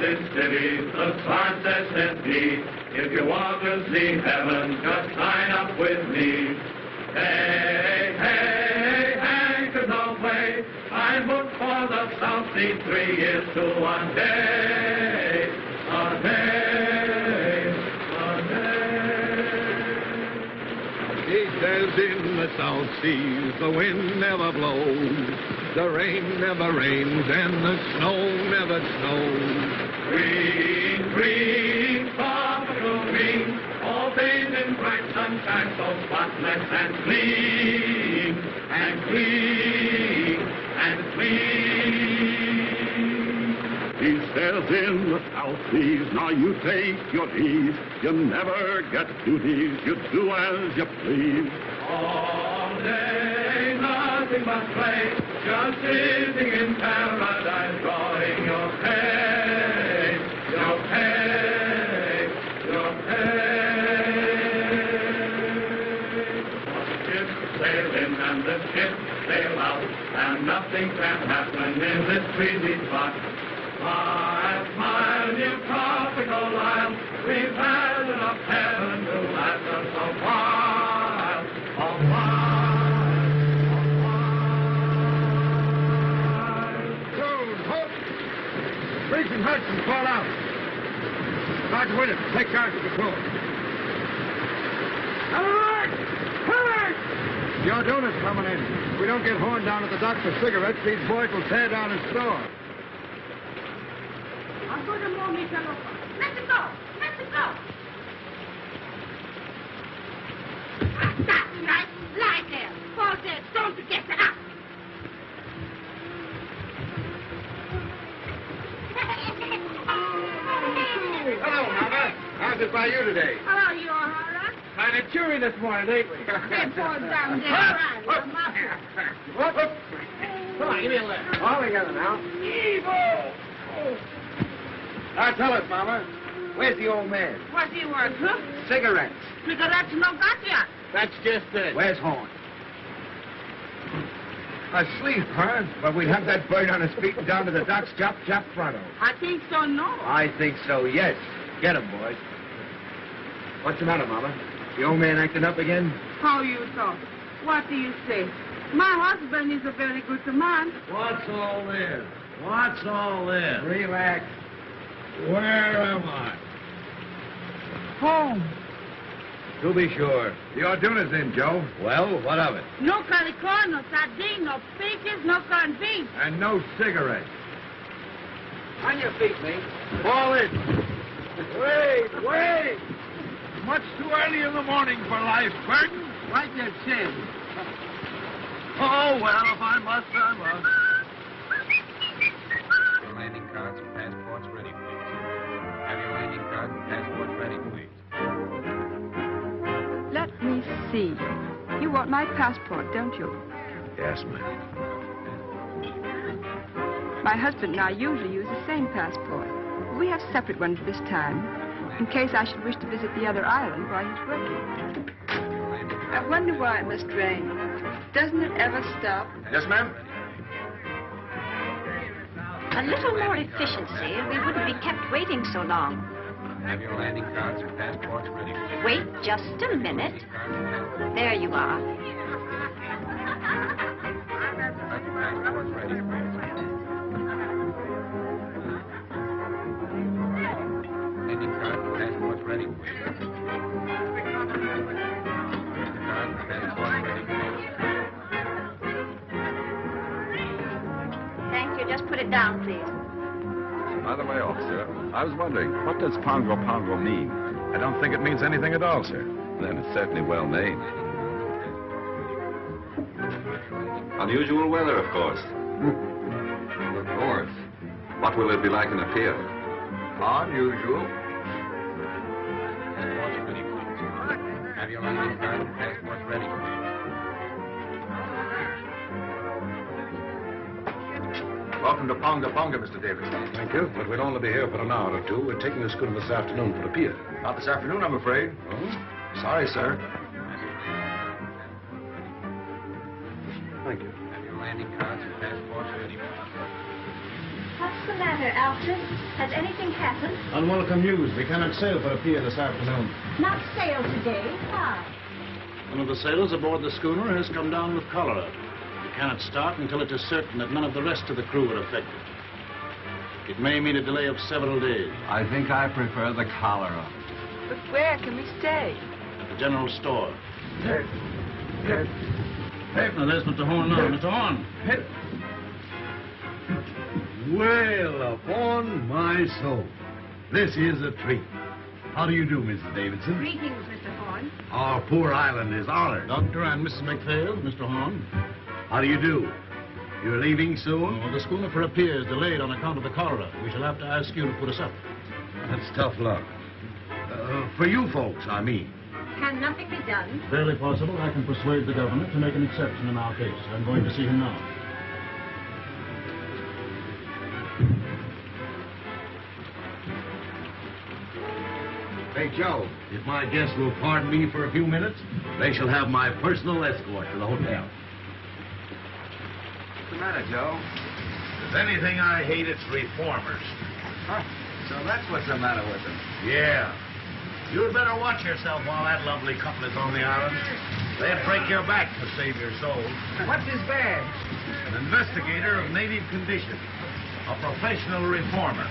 this city, the sign says empty. If you want to see heaven, just sign up with me. Hey, hey, anchors away. I booked for the South Sea 3 years to 1 day. A day, a day. He says in the South Seas the wind never blows, the rain never rains, and the snow never snows. Green, green, tropical green, all bathed in bright sunshine, so spotless and clean, and clean, and clean. He says in the South Seas, now you take your ease, you never get duties, you do as you please. All day, nothing but play, just sitting in paradise, drawing your pay, your pay, your pay. The ship sail in and the ship sail out, and nothing can happen in this breezy spot. Smile, smile, you tropical isle, we've had enough heaven to last us a while, a while, a while. Joan, halt! Briggs and Huston, fall out. Sergeant Williams, take charge of the patrol. Alert! Alert! Your donuts coming in. If we don't get horned down at the dock for cigarettes, these boys will tear down his store. Mexico! Mexico! Stop, right? Lie there. Fall there. Don't forget to up. Hello, Mama. How's it by you today? Hello, you all right? Kind of cheery this morning, ain't we? They poured down there. Right. Whoop, whoop. Come on, give me a lift. All together now. Evil! Oh. Now tell us, Mama. Where's the old man? What's he worth, huh? Cigarettes. Cigarettes no got yet. That's just it. Where's Horn? Asleep, huh? Well, we'd have that bird on his feet and down to the docks, chop, chop, pronto. I think so, no. I think so, yes. Get him, boys. What's the matter, Mama? The old man acting up again? How you talk? What do you say? My husband is a very good man. What's all this? What's all this? Relax. Where am I? Home. To be sure. The Orduna's in, Joe. Well, what of it? No calicorn, no sardine, no peaches, no corned beef. And no cigarettes. On your feet, mate. Fall in. Wait! Much too early in the morning for life, Burton. Wipe your chin. Oh, well, if I must, I must. Your landing cards and passports ready, please. Have your landing card and passports ready, please. Let me see. You want my passport, don't you? Yes, ma'am. My husband and I usually use the same passport. We have separate ones this time, in case I should wish to visit the other island while he's working. I wonder why it must rain. Doesn't it ever stop? Yes, ma'am? A little more efficiency, and we wouldn't be kept waiting so long. Have your landing cards and passports ready, please. Wait just a minute. There you are. Have your passports ready, please. Landing cards and passports ready, please. Landing cards and passports ready, please. Thank you. Just put it down, please. By the way, officer, I was wondering, what does Pago Pago mean? I don't think it means anything at all, sir. Then it's certainly well named. Unusual weather, of course. Of course. What will it be like in a pier? Unusual. Passports ready, please. Have your landing card and passports ready, please. Welcome to Pago Pago, Mr. Davis. Thank you, but we'll only be here for an hour or two. We're taking the schooner this afternoon for the pier. Not this afternoon, I'm afraid. Oh? Sorry, sir. Thank you. Have your landing cards and passports ready, please. What's the matter, Alfred? Has anything happened? Unwelcome news. We cannot sail for a pier this afternoon. Not sail today. Why? One of the sailors aboard the schooner has come down with cholera. We cannot start until it is certain that none of the rest of the crew are affected. It may mean a delay of several days. I think I prefer the cholera. But where can we stay? At the general store. Hey, Now, there's Mr. Horn now. Mr. Horn. Well, upon my soul, this is a treat. How do you do, Mrs. Davidson? Greetings, Mr. Horn. Our poor island is honored. Doctor and Mrs. McPhail, Mr. Horn. How do you do? You're leaving soon? Oh, the schooner for a pier is delayed on account of the cholera. We shall have to ask you to put us up. That's tough luck. For you folks, I mean. Can nothing be done? Barely possible. I can persuade the governor to make an exception in our case. I'm going to see him now. Hey, Joe, if my guests will pardon me for a few minutes, they shall have my personal escort to the hotel. what's the matter, Joe? If there's anything I hate, it's reformers. Huh? So that's what's the matter with them. Yeah. You'd better watch yourself while that lovely couple is on the island. They'd break your back to save your soul. What's his badge? An investigator of native conditions. A professional reformer.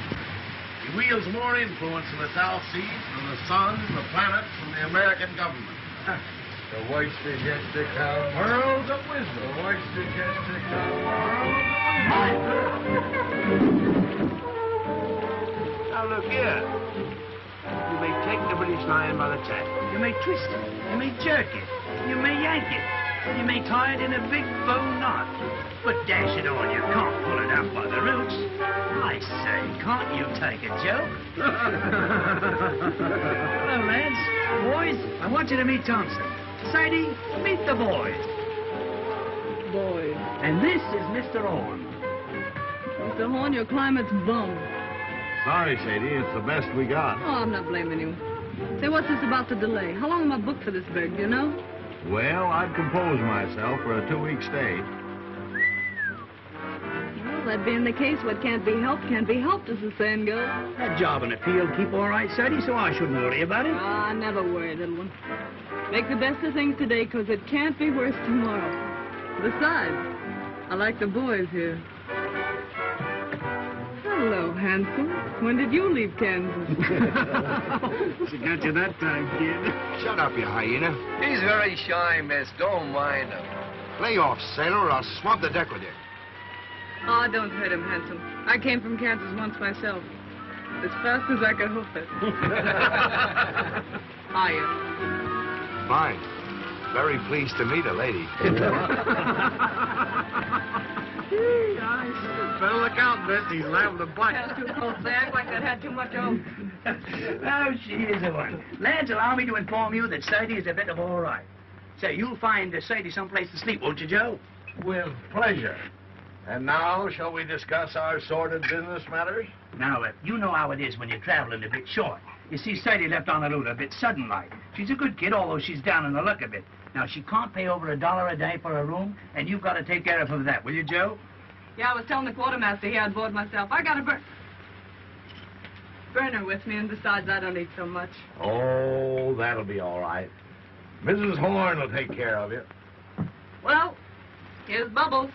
He wields more influence in the South Seas than the sun, the planets, and the American government. The oyster gets to come. Worlds of wisdom. The oyster gets to come. Worlds of wisdom. Now look here. You may take the British Lion by the tail. You may twist it. You may jerk it. You may yank it. You may tie it in a big bow knot. But dash it all, you can't pull it out by the roots. I say, can't you take a joke? Hello, lads. Boys, I want you to meet Thompson. Sadie, meet the boys. Boys. And this is Mr. Horn. Mr. Horn, your climate's bum. Sorry, Sadie. It's the best we got. Oh, I'm not blaming you. Say, what's this about the delay? How long am I booked for this brig, do you know? Well, I'd compose myself for a 2-week stay. Well, that being the case, what can't be helped, as the saying goes. That job in the field keep all right, Sadie, so I shouldn't worry about it. Ah, never worry, little one. Make the best of things today, 'cause it can't be worse tomorrow. Besides, I like the boys here. Hello, handsome. When did you leave Kansas? She got you that time, kid. Shut up, you hyena. He's very shy, miss. Don't mind him. Lay off, sailor, or I'll swab the deck with you. Oh, don't hurt him, handsome. I came from Kansas once myself. As fast as I could hoof it. Hiya. Fine. Very pleased to meet a lady. Better look out, miss. He's liable to bite. That's too close. They act like they'd had too much oath. Oh, she is a one. Lads, allow me to inform you that Sadie is a bit of all right. Say, you'll find Sadie someplace to sleep, won't you, Joe? With pleasure. And now, shall we discuss our sordid business matters? Now, you know how it is when you're traveling a bit short. You see, Sadie left on the road a bit sudden-like. She's a good kid, although she's down in the luck a bit. Now, she can't pay over $1 a day for a room, and you've got to take care of her for that, will you, Joe? Yeah, I was telling the quartermaster here I'd board myself. I got a burner with me, and besides, I don't eat so much. Oh, that'll be all right. Mrs. Horn will take care of you. Well, here's Bubbles.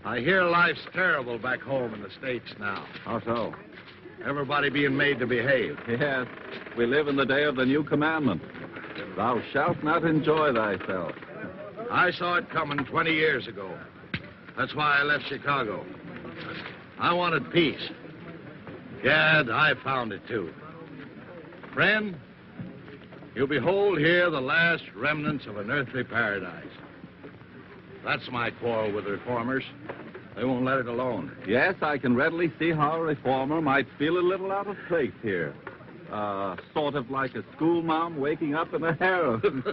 I hear life's terrible back home in the States now. How so? Everybody being made to behave. Yes, we live in the day of the new commandment. Thou shalt not enjoy thyself. I saw it coming 20 years ago. That's why I left Chicago. I wanted peace. Gad, I found it too. Friend, you behold here the last remnants of an earthly paradise. That's my quarrel with reformers. They won't let it alone. Yes, I can readily see how a reformer might feel a little out of place here. Sort of like a schoolma'am waking up in a harem.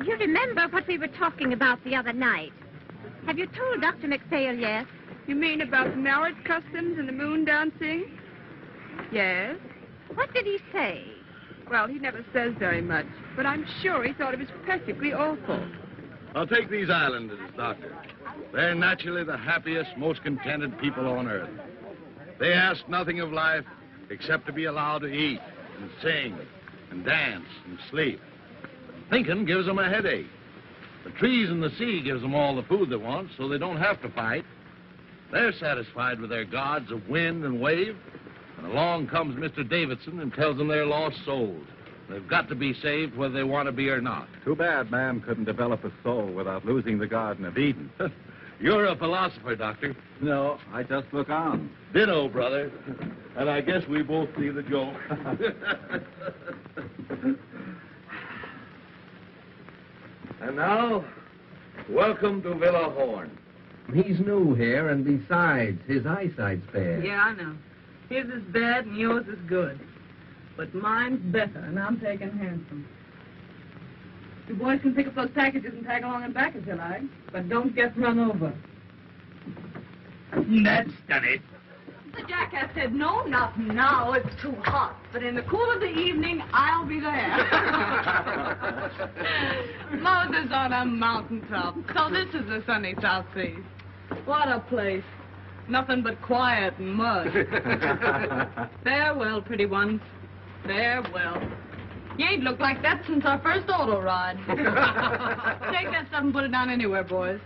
You remember what we were talking about the other night? Have you told Dr. McPhail yet? You mean about marriage customs and the moon dancing? Yes. What did he say? Well, he never says very much, but I'm sure he thought it was perfectly awful. Now, take these islanders, Doctor. They're naturally the happiest, most contented people on earth. They ask nothing of life except to be allowed to eat and sing and dance and sleep. Thinking gives them a headache. The trees and the sea gives them all the food they want, so they don't have to fight. They're satisfied with their gods of wind and wave. And along comes Mr. Davidson and tells them they're lost souls. They've got to be saved whether they want to be or not. Too bad man couldn't develop a soul without losing the Garden of Eden. You're a philosopher, Doctor. No, I just look on. Ditto, brother. And I guess we both see the joke. And now, welcome to Villa Horn. He's new here, and besides, his eyesight's bad. Yeah, I know. His is bad and yours is good. But mine's better, and I'm taking handsome. You boys can pick up those packages and tag along and back if you like, but don't get run over. That's done it. The jackass said, no, not now, it's too hot. But in the cool of the evening, I'll be there. Moses on a mountaintop. So this is the sunny South Sea. What a place. Nothing but quiet and mud. Farewell, pretty ones. Farewell. You ain't looked like that since our first auto ride. Take that stuff and put it down anywhere, boys.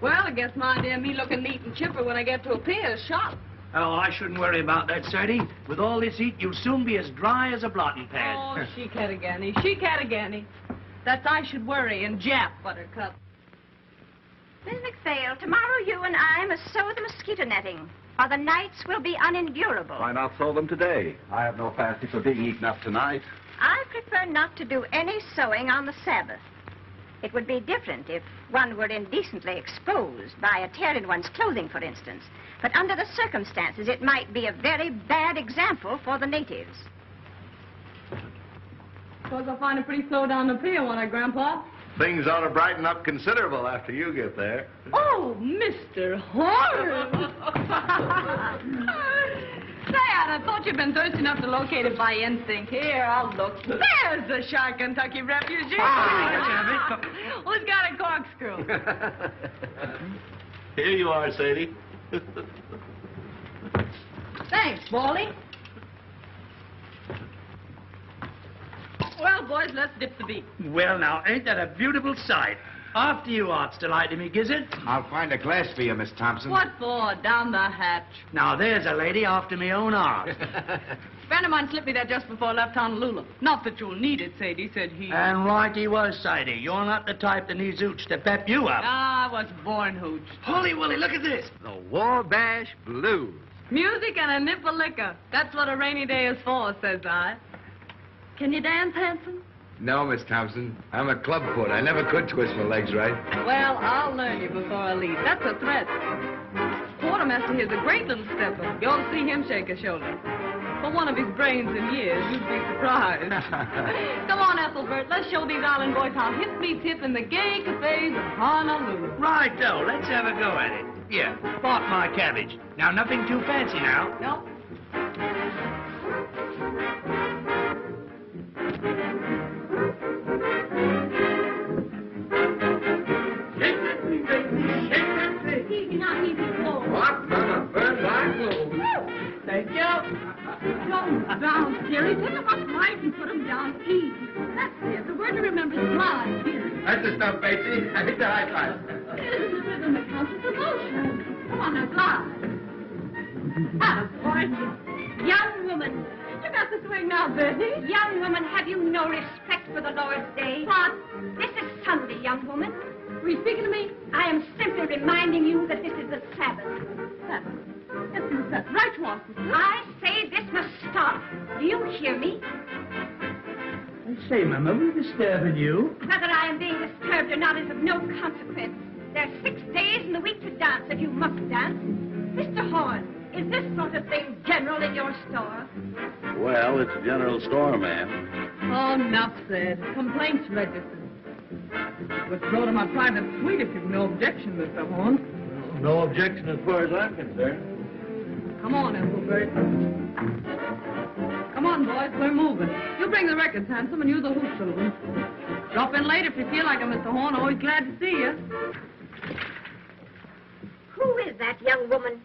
Well, I guess my idea of me looking neat and chipper when I get to a pier is shot. Oh, I shouldn't worry about that, Sadie. With all this heat, you'll soon be as dry as a blotting pad. Oh, she-catagani, she-catagani. That's I should worry and Jap, Buttercup. Miss McPhail, tomorrow you and I must sew the mosquito netting, or the nights will be unendurable. Why not sow them today? I have no fancy for being eaten up tonight. I prefer not to do any sewing on the Sabbath. It would be different if one were indecently exposed by a tear in one's clothing, for instance. But under the circumstances, it might be a very bad example for the natives. Suppose I'll find it pretty slow down the pier, won't I, Grandpa? Things ought to brighten up considerable after you get there. Oh, Mr. Horace! Say, I thought you'd been thirsty enough to locate it by instinct. Here, I'll look. There's the shy Kentucky refugee. Who's got a corkscrew? Here you are, Sadie. Thanks, Baldy. Well, boys, let's dip the beat. Well, now, ain't that a beautiful sight? After you, Art's delight to me, Gizzard. I'll find a glass for you, Miss Thompson. What for? Down the hatch. Now, there's a lady after me own art. Friend of mine slipped me that just before I left Honolulu. Not that you'll need it, Sadie, said he. And right he was, Sadie. You're not the type that needs hooch to pep you up. I was born hooch. Holy Willie, look at this. The Wabash Blues. Music and a nip of liquor. That's what a rainy day is for, says I. Can you dance, handsome? No, Miss Thompson. I'm a clubfoot. I never could twist my legs right. Well, I'll learn you before I leave. That's a threat. Quartermaster here's a great little stepper. You ought to see him shake a shoulder. For one of his brains in years, you'd be surprised. Come on, Ethelbert. Let's show these island boys how hip meets hip in the gay cafes of Honolulu. Right, though. Let's have a go at it. Here, spot my cabbage. Now, nothing too fancy now. Nope. Thank you. Go down, dearie. Pick them up right and put them down easy. That's it. The word to remember is slide, dearie. That's the stuff, Patsy. I hit the high five. This is the rhythm that counts as emotion. Come on now, slide. Ah, boy. Young woman. You got the swing now, Bertie. Young woman, have you no respect for the Lord's Day. What? This is Sunday, young woman. Were you speaking to me? I am simply reminding you that this is the Sabbath. Sabbath. Yes, you said right, Washington. I say this must stop. Do you hear me? I say, Mama, we're disturbing you. Whether I am being disturbed or not is of no consequence. There are 6 days in the week to dance if you must dance. Mr. Horn, is this sort of thing general in your store? Well, it's a general store, ma'am. Oh, enough said. Complaints registered. Withdraw to my private suite if you've no objection, Mr. Horn. No objection as far as I'm concerned. Come on, Ethelbert. Come on, boys, we're moving. You bring the records, Handsome, and you the hoop children. Drop in late if you feel like it, Mr. Horn. Always glad to see you. Who is that young woman?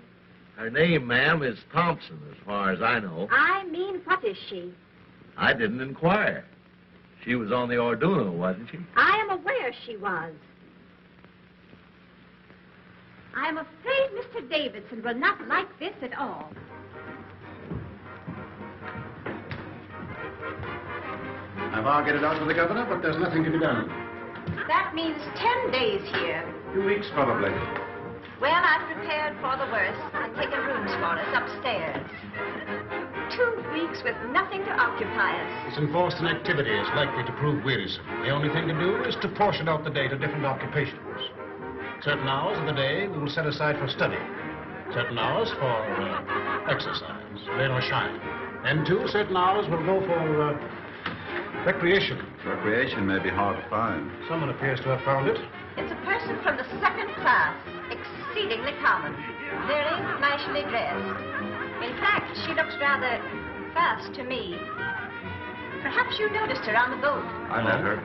Her name, ma'am, is Thompson, as far as I know. I mean, what is she? I didn't inquire. She was on the Orduno, wasn't she? I am aware she was. I am afraid Mr. Davidson will not like this at all. I've argued it out with the governor, but there's nothing to be done. That means 10 days here. 2 weeks, probably. Well, I've prepared for the worst and taken rooms for us upstairs. 2 weeks with nothing to occupy us. This enforced inactivity is likely to prove wearisome. The only thing to do is to portion out the day to different occupations. Certain hours of the day we will set aside for study. Certain hours for exercise, rain or shine. And too, certain hours will go for recreation. Recreation may be hard to find. Someone appears to have found it. It's a person from the second class, exceedingly common, very flashily dressed. In fact, she looks rather fast to me. Perhaps you noticed her on the boat. I met her.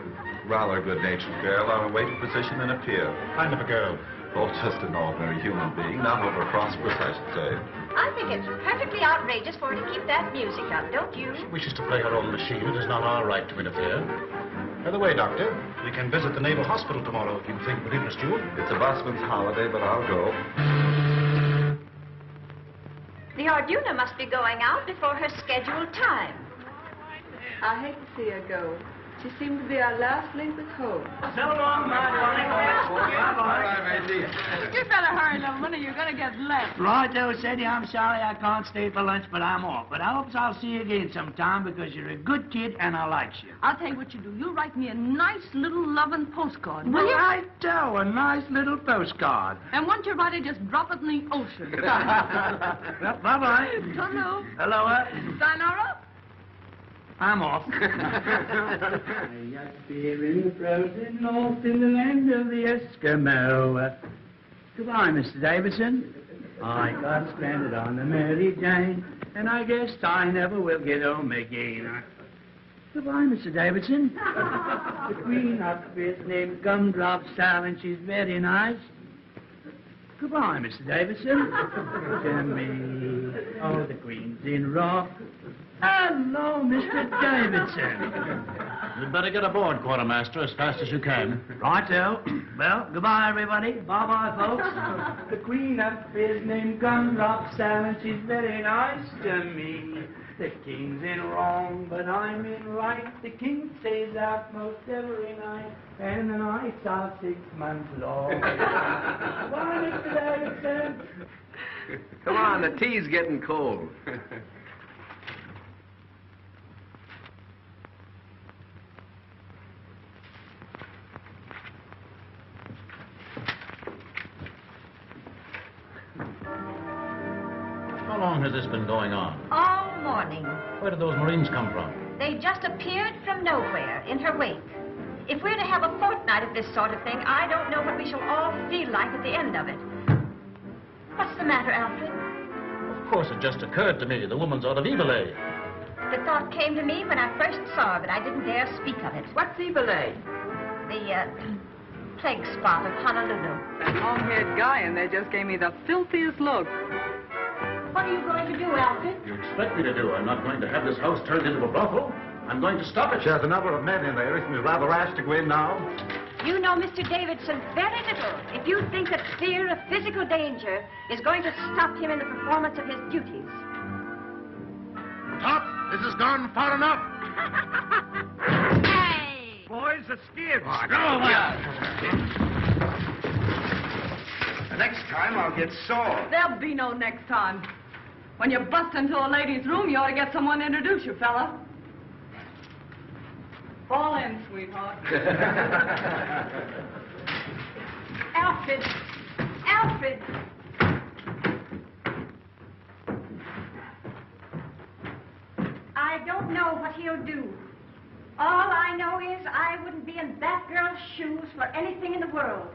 Rather a good-natured girl on a waiting position in a pier. Kind of a girl. Oh, just an ordinary human being, not over prosperous, I should say. I think it's perfectly outrageous for her to keep that music up, don't you? She wishes to play her own machine. It is not our right to interfere. By the way, Doctor, we can visit the Naval Hospital tomorrow if you think it would interest you. It's a busman's holiday, but I'll go. The Orduna must be going out before her scheduled time. I hate to see her go. She seemed to be our last link with hope. So long, my darling. Bye, Maisie. You better hurry, little one, or you're going to get left. Righto, Sadie, I'm sorry I can't stay for lunch, but I'm off. But I hope I'll see you again sometime because you're a good kid and I like you. I'll tell you what you do. You write me a nice little loving postcard, will you? Righto, a nice little postcard. And once you write it, just drop it in the ocean. Well, bye-bye. Hello. Hello, Sayonara. I'm off. I got beer in the frozen north in the land of the Eskimo. Goodbye, Mr. Davidson. I got stranded on the Mary Jane, and I guess I never will get home again. Goodbye, Mr. Davidson. The queen up is named Gumdrop Sal, and she's very nice. Goodbye, Mr. Davidson. To me, oh, the queen's in rock. Hello, Mr. Davidson. You'd better get aboard, Quartermaster, as fast as you can. Righto. Well, goodbye, everybody. Bye-bye, folks. The queen up is named Gumdrop Sal, and she's very nice to me. The king's in wrong, but I'm in right. The king stays out most every night, and the nights are 6 months long. Bye, Mr. Davidson. Come on, the tea's getting cold. How long has this been going on? All morning. Where did those Marines come from? They just appeared from nowhere in her wake. If we're to have a fortnight of this sort of thing, I don't know what we shall all feel like at the end of it. What's the matter, Alfred? Of course, it just occurred to me the woman's out of Evil-A. The thought came to me when I first saw her, but I didn't dare speak of it. What's Evil-A? The, plague spot of Honolulu. That long-haired guy in there just gave me the filthiest look. What are you going to do, Alfred? You expect me to do? I'm not going to have this house turned into a brothel. I'm going to stop it. There's a number of men in there. Isn't it rather rash to go in now? You know Mr. Davidson very little if you think that fear of physical danger is going to stop him in the performance of his duties. Stop! This has gone far enough. Hey! Where's the skids? Oh, go The next time I'll get sore. There'll be no next time. When you bust into a lady's room, you ought to get someone to introduce you, fella. Fall in, sweetheart. Alfred! Alfred! I don't know what he'll do. All I know is I wouldn't be in that girl's shoes for anything in the world.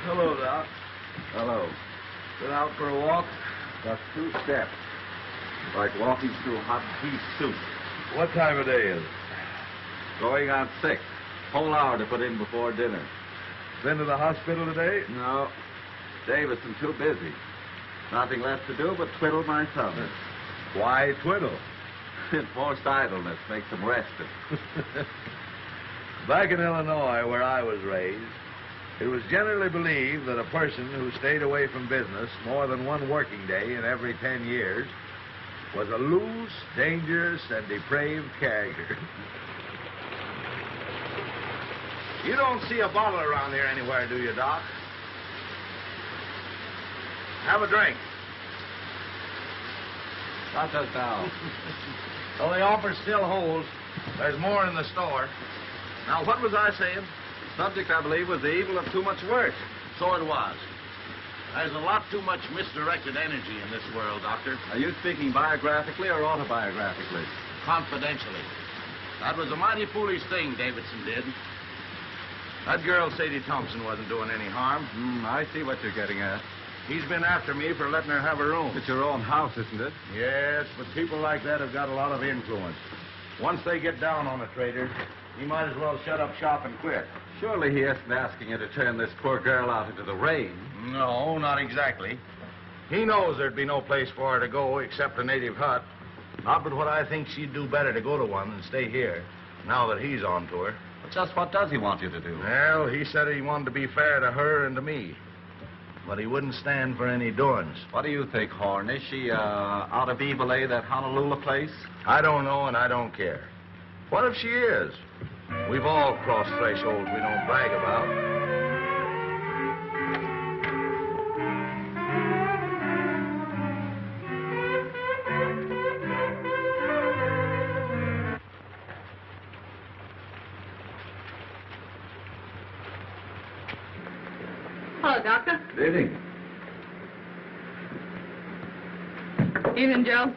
Hello, Doc. Hello. Been out for a walk? Just 2 steps. Like walking through hot beef soup. What time of day is it? Going on 6. Whole hour to put in before dinner. Been to the hospital today? No. Davison too busy. Nothing left to do but twiddle my thumbs. Why twiddle? Forced idleness makes him rested. Back in Illinois, where I was raised, it was generally believed that a person who stayed away from business more than one working day in every 10 years was a loose, dangerous, and depraved character. You don't see a bottle around here anywhere, do you, Doc? Have a drink. Not just now. Well, the offer still holds. There's more in the store. Now, what was I saying? Subject, I believe, was the evil of too much work. So it was. There's a lot too much misdirected energy in this world, Doctor. Are you speaking biographically or autobiographically? Confidentially. That was a mighty foolish thing Davidson did. That girl, Sadie Thompson, wasn't doing any harm. I see what you're getting at. He's been after me for letting her have a room. It's your own house, isn't it? Yes, but people like that have got a lot of influence. Once they get down on a trader, he might as well shut up shop and quit. Surely he isn't asking you to turn this poor girl out into the rain. No, not exactly. He knows there'd be no place for her to go except a native hut. Not but what I think she'd do better to go to one than stay here, now that he's on to her. But just what does he want you to do? Well, he said he wanted to be fair to her and to me. But he wouldn't stand for any doings. What do you think, Horn? Is she out of Evilay, that Honolulu place? I don't know, and I don't care. What if she is? We've all crossed thresholds we don't brag about. Hello, Doctor. Good evening. Evening, Joe.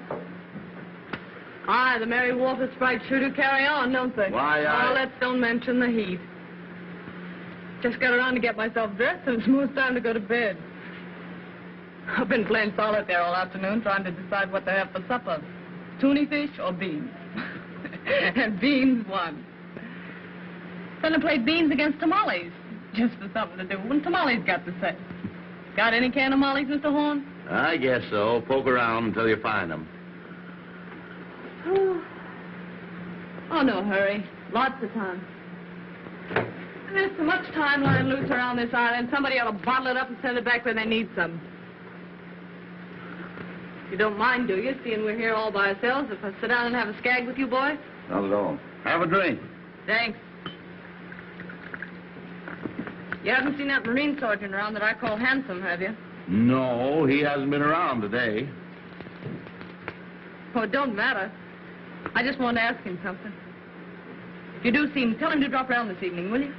Aye, the Mary Walter Sprites sure do carry on, don't they? Why, Oh, let's don't mention the heat. Just got around to get myself dressed, and it's most time to go to bed. I've been playing solitaire all afternoon, trying to decide what to have for supper. Tuna fish or beans? And beans won. Then I played beans against tamales, just for something to do. When tamales got to say. Got any can of mollies, Mr. Horn? I guess so. Poke around until you find them. Oh, no hurry. Lots of time. There's so much time lying loose around this island, somebody ought to bottle it up and send it back where they need some. You don't mind, do you, seeing we're here all by ourselves, if I sit down and have a skag with you boys? Not at all. Have a drink. Thanks. You haven't seen that Marine sergeant around that I call handsome, have you? No, he hasn't been around today. Oh, it don't matter. I just wanted to ask him something. If you do see him, tell him to drop around this evening, will you?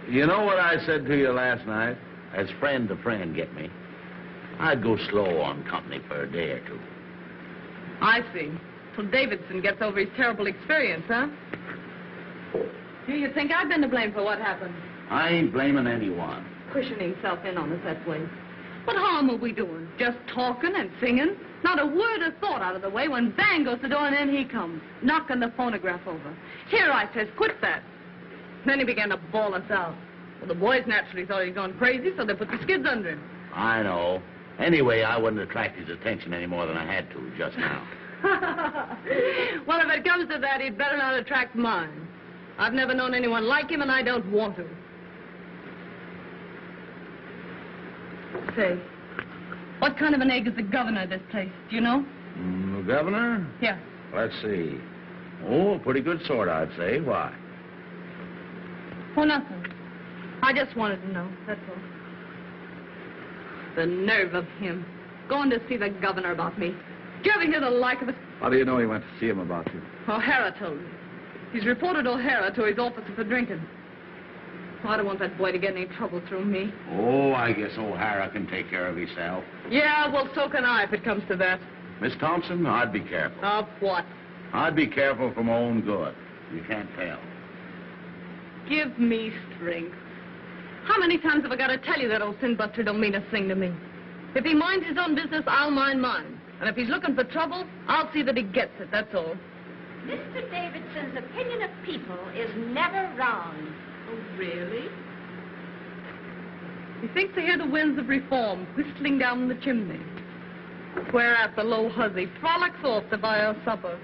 You know what I said to you last night? As friend to friend, get me? I'd go slow on company for a day or two. I see. Till Davidson gets over his terrible experience, huh? Do you think I've been to blame for what happened? I ain't blaming anyone. Pushing himself in on us that way. What harm are we doing? Just talking and singing? Not a word of thought out of the way when bang goes the door and in he comes, knocking the phonograph over. Here, I says, quit that. Then he began to bawl us out. Well, the boys naturally thought he'd gone crazy, so they put the skids under him. I know. Anyway, I wouldn't attract his attention any more than I had to just now. Well, if it comes to that, he'd better not attract mine. I've never known anyone like him, and I don't want to. Say, what kind of an egg is the governor of this place? Do you know? The governor? Yeah. Let's see. Oh, a pretty good sort, I'd say. Why? Oh, nothing. I just wanted to know, that's all. The nerve of him. Going to see the governor about me. Do you ever hear the like of it? How do you know he went to see him about you? O'Hara told me. He's reported O'Hara to his officer for drinking. I don't want that boy to get any trouble through me. Oh, I guess O'Hara can take care of himself. Yeah, well, so can I if it comes to that. Miss Thompson, I'd be careful. Of what? I'd be careful for my own good. You can't tell. Give me strength. How many times have I got to tell you that old sin-buster don't mean a thing to me? If he minds his own business, I'll mind mine. And if he's looking for trouble, I'll see that he gets it, that's all. Mr. Davidson's opinion of people is never wrong. Oh, really? He thinks to hear the winds of reform whistling down the chimney. Whereat the low hussy frolics off to buy her supper.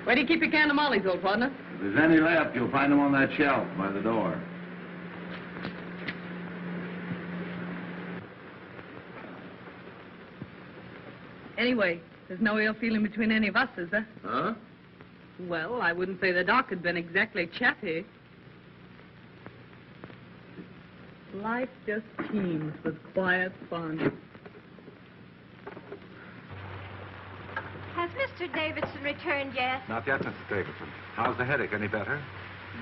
Where do you keep your can of mollies, old partner? If there's any left, you'll find them on that shelf by the door. Anyway, there's no ill feeling between any of us, is there? Huh? Well, I wouldn't say the doc had been exactly chatty. Life just teems with quiet fun. Has Mr. Davidson returned yet? Not yet, Mrs. Davidson. How's the headache? Any better?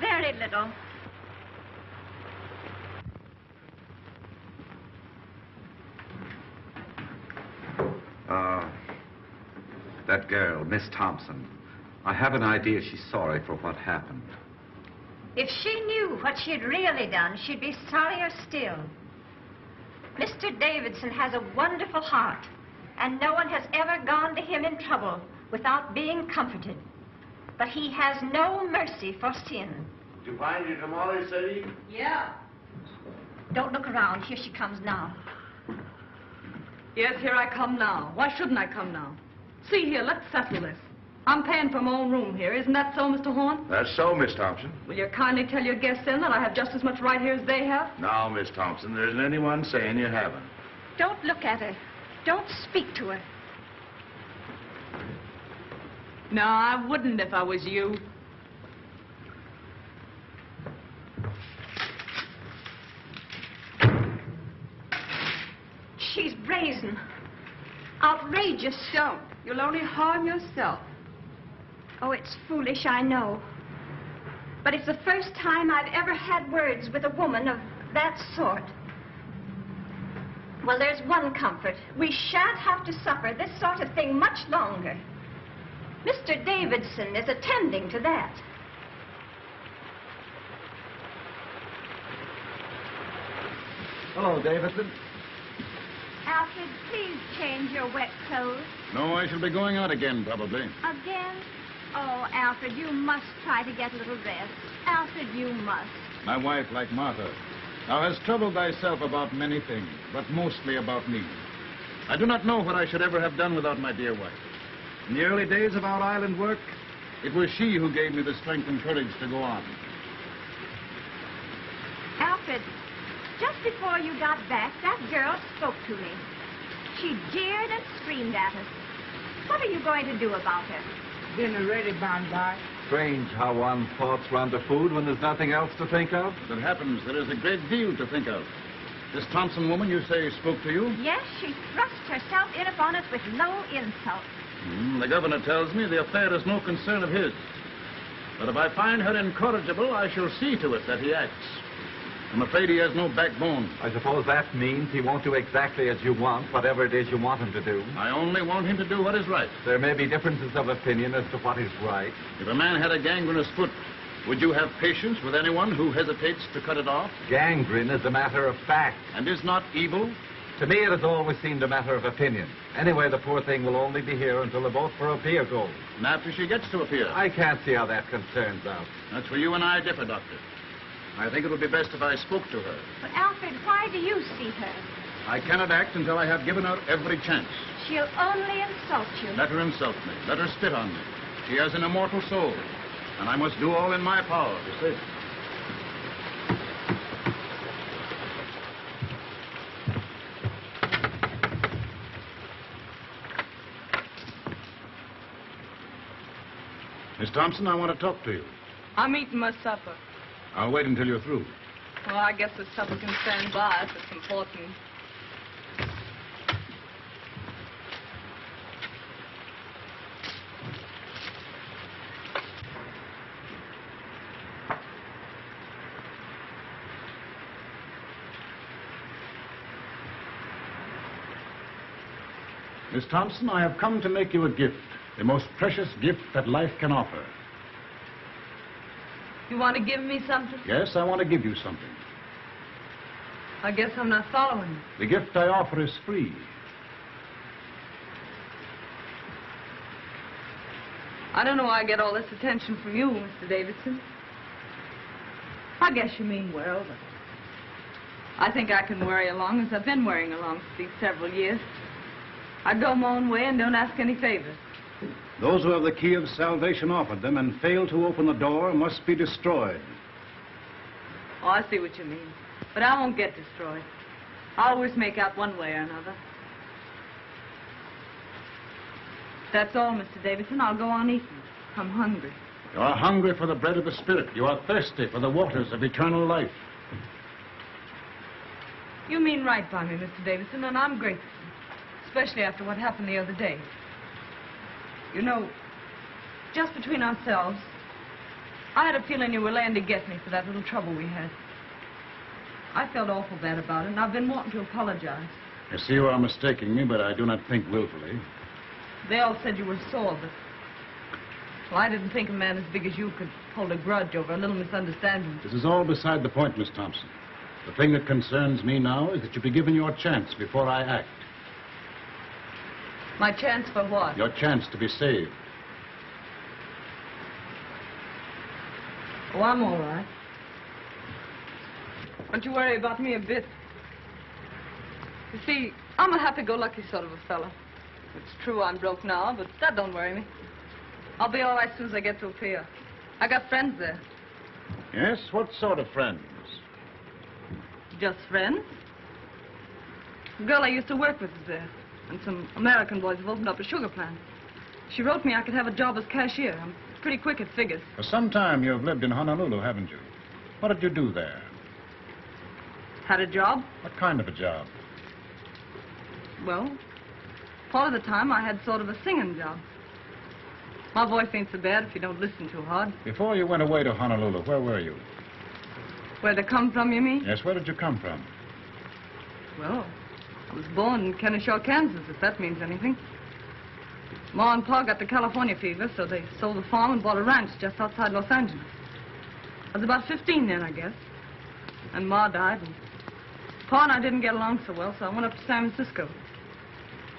Very little. That girl, Miss Thompson. I have an idea she's sorry for what happened. If she knew what she'd really done, she'd be sorrier still. Mr. Davidson has a wonderful heart, and no one has ever gone to him in trouble without being comforted. But he has no mercy for sin. Did you find your tamales, Sadie? Yeah. Don't look around. Here she comes now. Yes, here I come now. Why shouldn't I come now? See here, let's settle this. I'm paying for my own room here. Isn't that so, Mr. Horn? That's so, Miss Thompson. Will you kindly tell your guests then that I have just as much right here as they have? Now, Miss Thompson, there isn't anyone saying you haven't. Don't look at her. Don't speak to her. No, I wouldn't if I was you. She's brazen. Outrageous. Don't. You'll only harm yourself. Oh, it's foolish, I know. But it's the first time I've ever had words with a woman of that sort. Well, there's one comfort. We shan't have to suffer this sort of thing much longer. Mr. Davidson is attending to that. Hello, Davidson. Alfred, please change your wet clothes. No, I shall be going out again, probably. Again? Oh, Alfred, you must try to get a little rest. Alfred, you must. My wife, like Martha, thou hast troubled thyself about many things, but mostly about me. I do not know what I should ever have done without my dear wife. In the early days of our island work, it was she who gave me the strength and courage to go on. Alfred, just before you got back, that girl spoke to me. She jeered and screamed at us. What are you going to do about her? Dinner ready, by. Strange how one's thoughts run to food when there's nothing else to think of. As it happens, there is a great deal to think of. This Thompson woman, you say, spoke to you? Yes, she thrust herself in upon us with low insult. The governor tells me the affair is no concern of his. But if I find her incorrigible, I shall see to it that he acts. I'm afraid he has no backbone. I suppose that means he won't do exactly as you want, whatever it is you want him to do. I only want him to do what is right. There may be differences of opinion as to what is right. If a man had a gangrenous foot, would you have patience with anyone who hesitates to cut it off? Gangrene is a matter of fact. And is not evil? To me, it has always seemed a matter of opinion. Anyway, the poor thing will only be here until the vote for a peer goes. And after she gets to a peer? I can't see how that concerns us. That's where you and I differ, Doctor. I think it would be best if I spoke to her. But, Alfred, why do you see her? I cannot act until I have given her every chance. She'll only insult you. Let her insult me. Let her spit on me. She has an immortal soul, and I must do all in my power to save it. Miss Thompson, I want to talk to you. I'm eating my supper. I'll wait until you're through. Well, I guess the supper can stand by if it's important. Miss Thompson, I have come to make you a gift, the most precious gift that life can offer. You want to give me something? Yes, I want to give you something. I guess I'm not following you. The gift I offer is free. I don't know why I get all this attention from you, Mr. Davidson. I guess you mean well, but I think I can worry along as I've been worrying along for these several years. I go my own way and don't ask any favors. Those who have the key of salvation offered them and fail to open the door must be destroyed. Oh, I see what you mean. But I won't get destroyed. I'll always make out one way or another. That's all, Mr. Davidson. I'll go on eating. I'm hungry. You are hungry for the bread of the Spirit. You are thirsty for the waters of eternal life. You mean right by me, Mr. Davidson, and I'm grateful. Especially after what happened the other day. You know, just between ourselves, I had a feeling you were laying to get me for that little trouble we had. I felt awful bad about it, and I've been wanting to apologize. I see you are mistaking me, but I do not think willfully. They all said you were sore, but... Well, I didn't think a man as big as you could hold a grudge over a little misunderstanding. This is all beside the point, Miss Thompson. The thing that concerns me now is that you be given your chance before I act. My chance for what? Your chance to be saved. Oh, I'm all right. Don't you worry about me a bit. You see, I'm a happy-go-lucky sort of a fella. It's true I'm broke now, but that don't worry me. I'll be all right as soon as I get to a pier. I got friends there. Yes? What sort of friends? Just friends. The girl I used to work with is there. And some American boys have opened up a sugar plant. She wrote me I could have a job as cashier. I'm pretty quick at figures. For some time you've lived in Honolulu, haven't you? What did you do there? Had a job? What kind of a job? Well, part of the time I had sort of a singing job. My voice ain't so bad if you don't listen too hard. Before you went away to Honolulu, where were you? Where'd I come from, you mean? Yes, where did you come from? Well, I was born in Kennesaw, Kansas, if that means anything. Ma and Pa got the California fever, so they sold the farm and bought a ranch just outside Los Angeles. I was about 15 then, I guess. And Ma died, and Pa and I didn't get along so well, so I went up to San Francisco.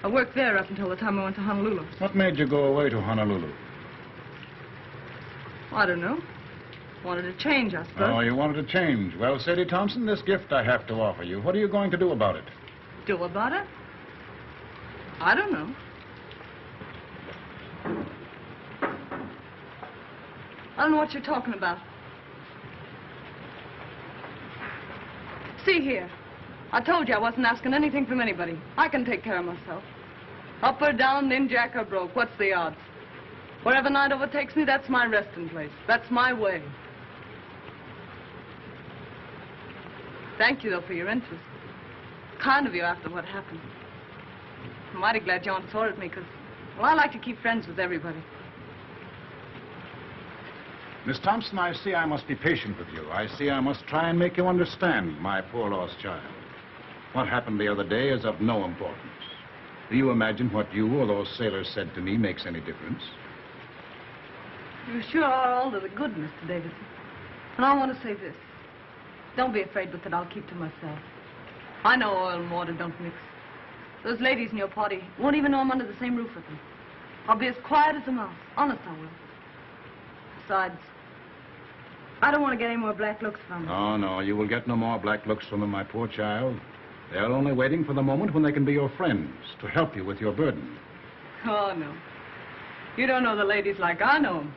I worked there up until the time I went to Honolulu. What made you go away to Honolulu? I don't know. Wanted to change, I suppose. Oh, you wanted to change. Well, Sadie Thompson, this gift I have to offer you. What are you going to do about it? Do about it? I don't know. I don't know what you're talking about. See here. I told you I wasn't asking anything from anybody. I can take care of myself. Up or down, ninjack or broke, what's the odds? Wherever night overtakes me, that's my resting place. That's my way. Thank you, though, for your interest. Kind of you after what happened. I'm mighty glad Joan saw at me, because, well, I like to keep friends with everybody. Miss Thompson, I see I must be patient with you. I see I must try and make you understand, my poor lost child. What happened the other day is of no importance. Do you imagine what you or those sailors said to me makes any difference? You sure are all to the good, Mr. Davidson. And I want to say this. Don't be afraid with it. I'll keep to myself. I know oil and water don't mix. Those ladies in your party won't even know I'm under the same roof with them. I'll be as quiet as a mouse. Honest, I will. Besides, I don't want to get any more black looks from them. Oh, no, you will get no more black looks from them, my poor child. They're only waiting for the moment when they can be your friends, to help you with your burden. Oh, no. You don't know the ladies like I know them.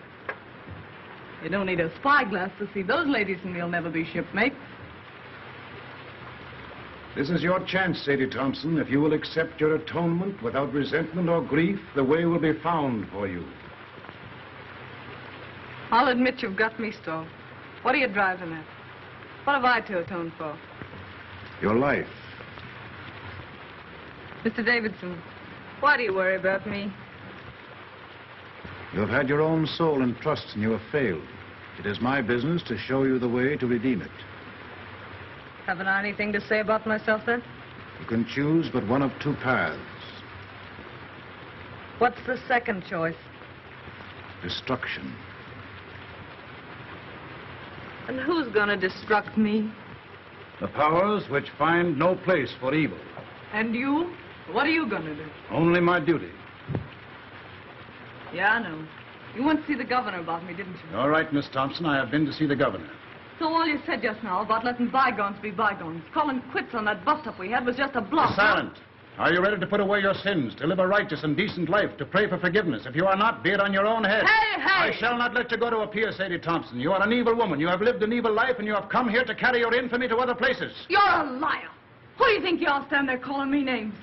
You don't need a spyglass to see those ladies, and we'll never be shipmates. This is your chance, Sadie Thompson. If you will accept your atonement without resentment or grief, the way will be found for you. I'll admit you've got me stalled. What are you driving at? What have I to atone for? Your life. Mr. Davidson, why do you worry about me? You have had your own soul and trust, and you have failed. It is my business to show you the way to redeem it. Haven't I anything to say about myself, then? You can choose but one of two paths. What's the second choice? Destruction. And who's gonna destruct me? The powers which find no place for evil. And you? What are you gonna do? Only my duty. Yeah, I know. You went to see the governor about me, didn't you? All right, Miss Thompson, I have been to see the governor. So all you said just now about letting bygones be bygones, calling quits on that bust-up we had was just a bluff. Be silent. Are you ready to put away your sins, to live a righteous and decent life, to pray for forgiveness? If you are not, be it on your own head. Hey, hey! I shall not let you go to a pier, Sadie Thompson. You are an evil woman. You have lived an evil life, and you have come here to carry your infamy to other places. You're a liar. Who do you think you are standing there calling me names?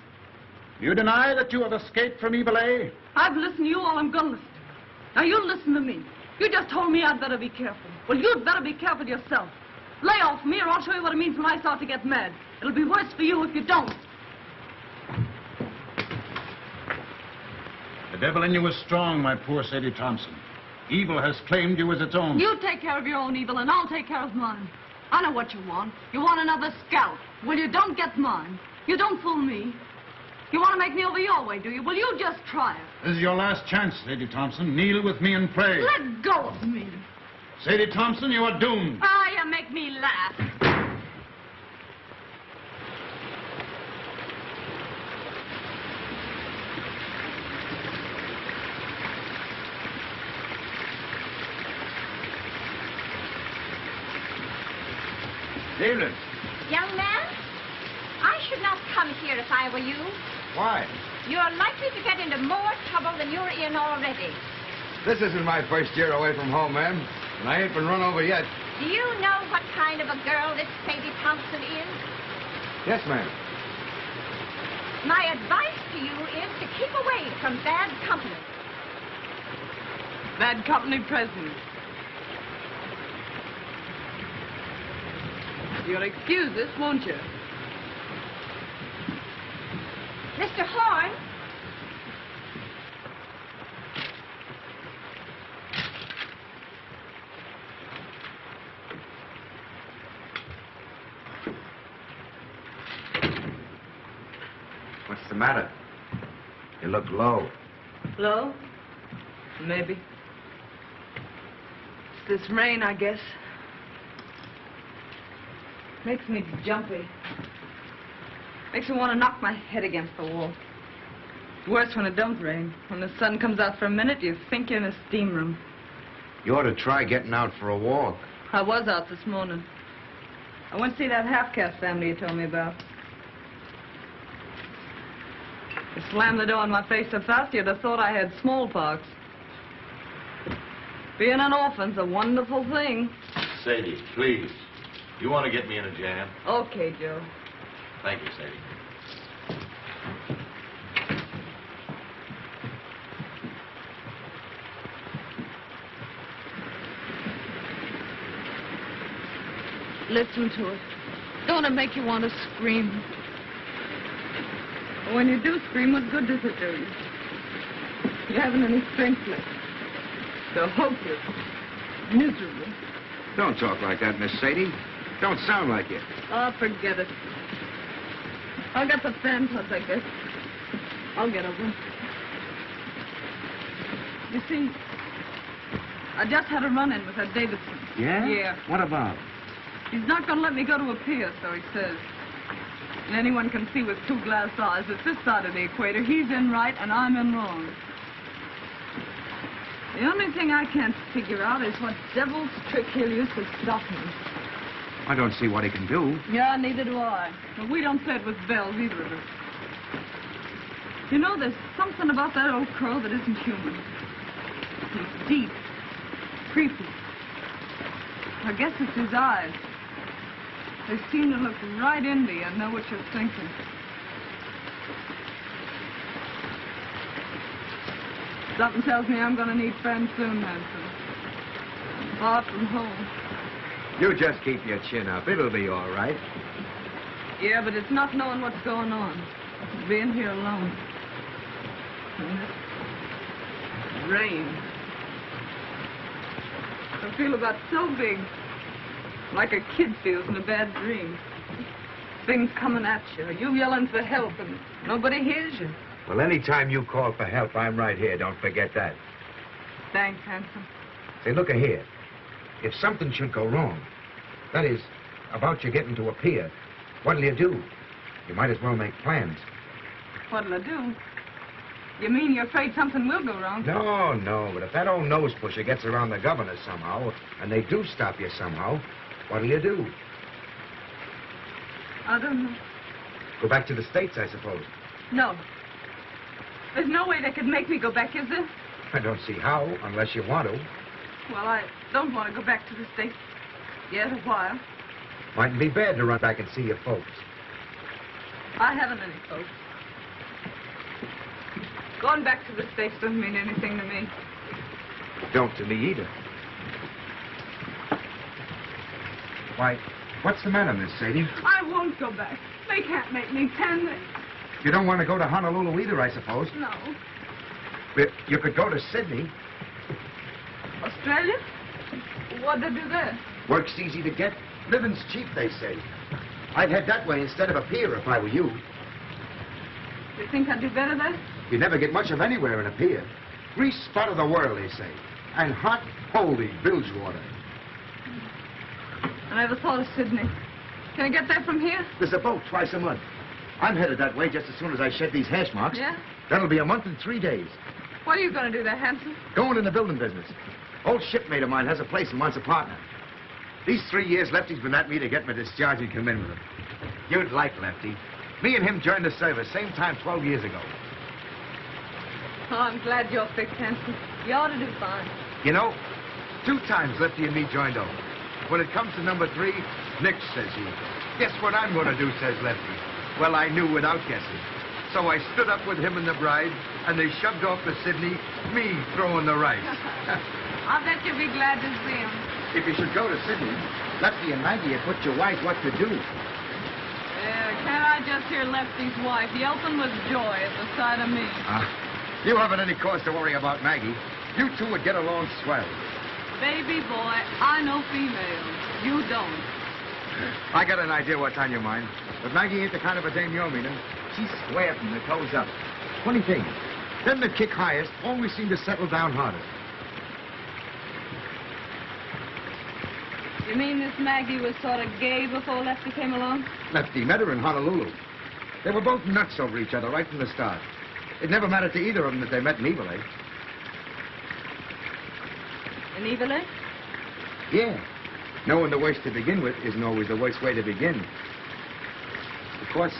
You deny that you have escaped from evil, eh? I've listened to you all I'm gonna listen to. Now you listen to me. You just told me I'd better be careful. Well, you'd better be careful yourself. Lay off me or I'll show you what it means when I start to get mad. It'll be worse for you if you don't. The devil in you is strong, my poor Sadie Thompson. Evil has claimed you as its own. You take care of your own evil and I'll take care of mine. I know what you want. You want another scalp. Well, you don't get mine. You don't fool me. You want to make me over your way, do you? Well, you just try it. This is your last chance, Sadie Thompson. Kneel with me and pray. Let go of me. Sadie Thompson, you are doomed. Ah, you make me laugh. David. Young man, I should not come here if I were you. Why? You're likely to get into more trouble than you're in already. This isn't my first year away from home, ma'am. And I ain't been run over yet. Do you know what kind of a girl this Sadie Thompson is? Yes, ma'am. My advice to you is to keep away from bad company. Bad company present. You'll excuse this, won't you? Mr. Horn? What's the matter? You look low. Low? Maybe. It's this rain, I guess. Makes me jumpy. Makes me want to knock my head against the wall. It's worse when it don't rain. When the sun comes out for a minute, you think you're in a steam room. You ought to try getting out for a walk. I was out this morning. I went to see that half-caste family you told me about. You slammed the door in my face so fast you'd have thought I had smallpox. Being an orphan's a wonderful thing. Sadie, please. You want to get me in a jam? Okay, Joe. Thank you, Sadie. Listen to it. Don't it make you want to scream? But when you do scream, what good does it do you? You haven't any strength left. So hopeless. Miserable. Don't talk like that, Miss Sadie. Don't sound like it. Oh, forget it. I got the fan plus, I guess. I'll get over it. You see, I just had a run-in with that Davidson. Yeah? Yeah. What about? He's not going to let me go to a pier, so he says. And anyone can see with 2 glass eyes that this side of the equator, he's in right and I'm in wrong. The only thing I can't figure out is what devil's trick he'll use to stop me. I don't see what he can do. Yeah, neither do I. But we don't play it with bells, either of us. You know, there's something about that old crow that isn't human. He's deep, creepy. I guess it's his eyes. They seem to look right into you and know what you're thinking. Something tells me I'm going to need friends soon, Hanson. Far from home. You just keep your chin up. It'll be all right. Yeah, but it's not knowing what's going on. It's being here alone. And this rain. I feel about so big. Like a kid feels in a bad dream. Things coming at you. You yelling for help and nobody hears you. Well, anytime you call for help, I'm right here. Don't forget that. Thanks, Hanson. Say, look here. If something should go wrong, that is, about you getting to a pier, what'll you do? You might as well make plans. What'll I do? You mean you're afraid something will go wrong? No, but if that old nose pusher gets around the governor somehow, and they do stop you somehow, what'll you do? I don't know. Go back to the States, I suppose. No. There's no way they could make me go back, is there? I don't see how, unless you want to. Well, I don't want to go back to the States yet a while. Mightn't be bad to run back and see your folks. I haven't any folks. Going back to the States doesn't mean anything to me. Don't to me either. Why, what's the matter, Miss Sadie? I won't go back. They can't make me, can they? You don't want to go to Honolulu either, I suppose. No. But you could go to Sydney. Australia? What'd they do there? Work's easy to get. Living's cheap, they say. I'd head that way instead of a pier if I were you. You think I'd do better there? You never get much of anywhere in a pier. Grease spot of the world, they say. And hot, holy bilge water. I never thought of Sydney. Can I get there from here? There's a boat twice a month. I'm headed that way just as soon as I shed these hash marks. Yeah? That'll be a month and 3 days. What are you going to do there, Hanson? Going in the building business. Old shipmate of mine has a place and wants a partner. These 3 years, Lefty's been at me to get my discharge and come in with him. You'd like Lefty. Me and him joined the service same time 12 years ago. Oh, I'm glad you're fixed, Hanson. You ought to do fine. You know, 2 times Lefty and me joined over. When it comes to number 3, Nick, says he. Guess what I'm going to do, says Lefty. Well, I knew without guessing. So I stood up with him and the bride, and they shoved off to Sydney, me throwing the rice. I bet you'll be glad to see him. If you should go to Sydney, Lefty and Maggie had put you wise what to do. Yeah, can't I just hear Lefty's wife yelping with joy at the sight of me? You haven't any cause to worry about Maggie. You two would get along swell. Baby boy, I know females. You don't. I got an idea what's on your mind. But Maggie ain't the kind of a dame you're meaning. She's square from the toes up. Funny thing, them that kick highest always seem to settle down hardest. You mean this Maggie was sort of gay before Lefty came along? Lefty met her in Honolulu. They were both nuts over each other right from the start. It never mattered to either of them that they met in Eveleigh. In Eveleigh? Yeah. Knowing the worst to begin with isn't always the worst way to begin. Of course,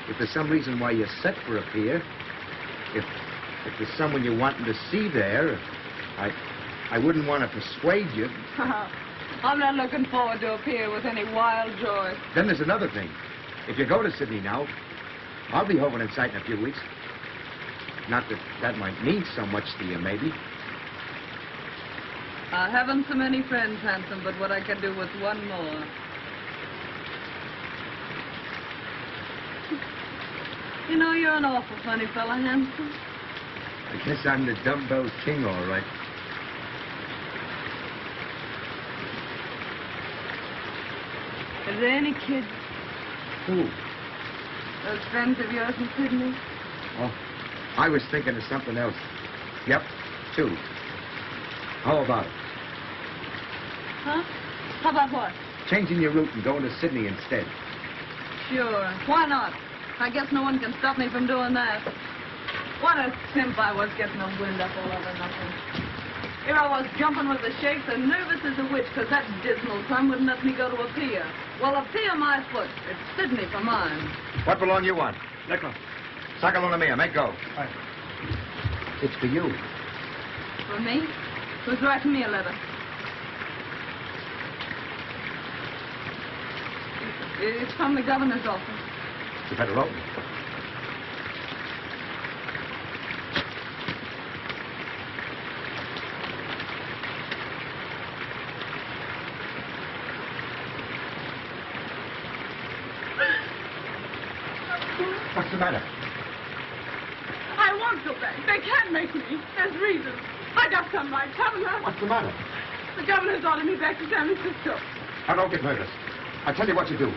if there's some reason why you're set for a pier, if there's someone you're wanting to see there, I wouldn't want to persuade you. I'm not looking forward to a pier with any wild joy. Then there's another thing. If you go to Sydney now, I'll be home in sight in a few weeks. Not that that might mean so much to you, maybe. I haven't so many friends, Hanson, but what I can do with one more. You know, you're an awful funny fella, Hanson. I guess I'm the dumbbell king, all right. Are there any kids? Who? Those friends of yours in Sydney? Oh, I was thinking of something else. Yep, 2. How about it? Huh? How about what? Changing your route and going to Sydney instead. Sure. Why not? I guess no one can stop me from doing that. What a simp I was getting a wind up all over nothing. Here I was jumping with the shakes and nervous as a witch because that dismal sun wouldn't let me go to a pier. Well, a pier my foot. It's Sydney for mine. What belong you want? Nickel. Sagalona mia, make go. Aye. It's for you. For me? Who's writing me a letter? It's from the governor's office. You better open it. What's the matter? I won't go back. They can't make me. There's reasons. I got some right, Governor. What's the matter? The governor's ordered me back to San Francisco. Now, don't get nervous. I'll tell you what you do.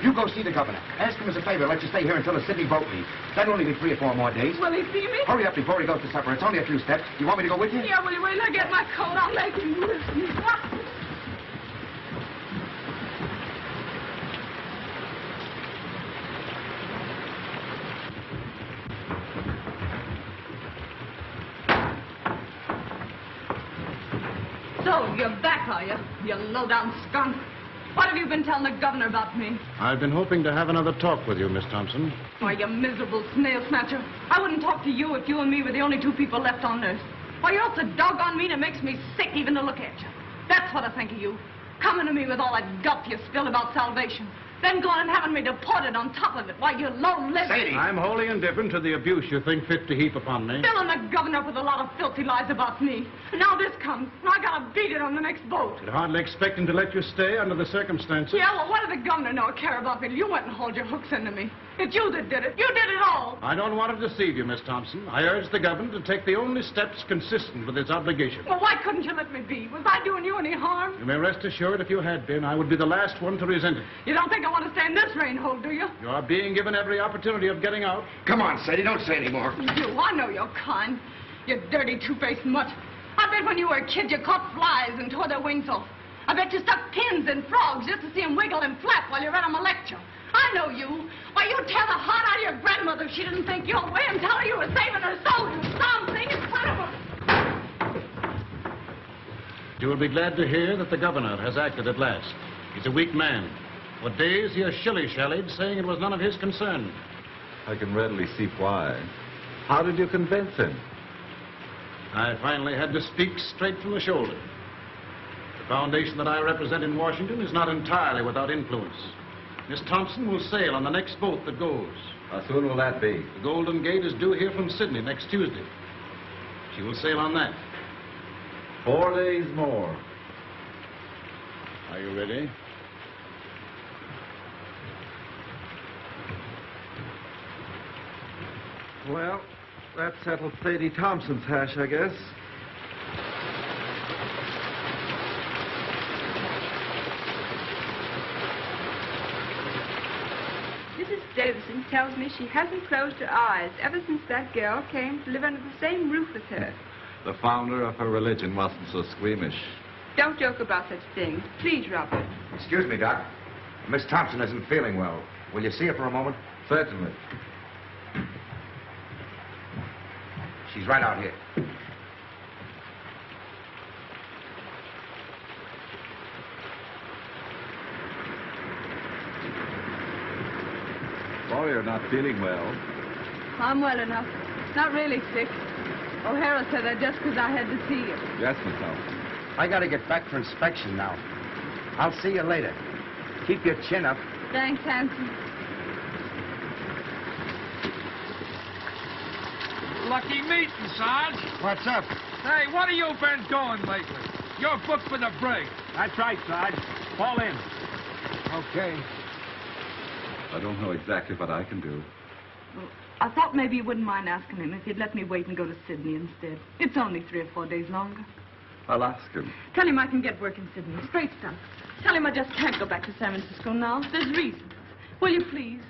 You go see the governor. Ask him as a favor, let you stay here until the Sydney boat leaves. That'll only be 3 or 4 more days. Will he see me? Hurry up before he goes to supper. It's only a few steps. You want me to go with you? Yeah, will you wait till I get my coat? I'll make him listen. So, you're back, are you? You low-down skunk. What have you been telling the governor about me? I've been hoping to have another talk with you, Miss Thompson. Why, you miserable snail snatcher. I wouldn't talk to you if you and me were the only 2 people left on earth. Why, you're so doggone mean it makes me sick even to look at you. That's what I think of you. Coming to me with all that guff you spilled about salvation. Then going and having me deported on top of it. Why, you low-lived... Sadie! I'm wholly indifferent to the abuse you think fit to heap upon me. Filling the governor up with a lot of filthy lies about me. And now this comes, and I gotta beat it on the next boat. I'd hardly expect him to let you stay under the circumstances. Yeah, well, what did the governor know or care about me? You went and hauled your hooks into me. It's you that did it. You did it all. I don't want to deceive you, Miss Thompson. I urge the governor to take the only steps consistent with his obligation. Well, why couldn't you let me be? Was I doing you any harm? You may rest assured if you had been, I would be the last one to resent it. You don't think I want to stay in this rain hole, do you? You are being given every opportunity of getting out. Come on, Sadie, don't say any more. You do. I know you're kind. You dirty, two-faced mutt. I bet when you were a kid you caught flies and tore their wings off. I bet you stuck pins in frogs just to see them wiggle and flap while you read them a lecture. I know you. Why, you'd tear the heart out of your grandmother if she didn't think your way and tell her you were saving her soul, you something in front of her. You will be glad to hear that the governor has acted at last. He's a weak man. For days he has shilly-shallied, saying it was none of his concern. I can readily see why. How did you convince him? I finally had to speak straight from the shoulder. The foundation that I represent in Washington is not entirely without influence. Miss Thompson will sail on the next boat that goes. How soon will that be? The Golden Gate is due here from Sydney next Tuesday. She will sail on that. 4 days more. Are you ready? Well, that settles Sadie Thompson's hash, I guess. Mrs. Davison tells me she hasn't closed her eyes ever since that girl came to live under the same roof with her. The founder of her religion wasn't so squeamish. Don't joke about such things. Please, Robert. Excuse me, Doc. Miss Thompson isn't feeling well. Will you see her for a moment? Certainly. She's right out here. Sorry you're not feeling well. I'm well enough. Not really sick. O'Hara said that just because I had to see you. Yes, Miss Thompson. I gotta get back for inspection now. I'll see you later. Keep your chin up. Thanks, Hanson. Lucky meeting, Sarge. What's up? Hey, what have you been doing lately? You're booked for the brig. That's right, Sarge. Fall in. Okay. I don't know exactly what I can do. Well, I thought maybe you wouldn't mind asking him if he'd let me wait and go to Sydney instead. It's only 3 or 4 days longer. I'll ask him. Tell him I can get work in Sydney. Straight stuff. Tell him I just can't go back to San Francisco now. There's reasons. Will you please?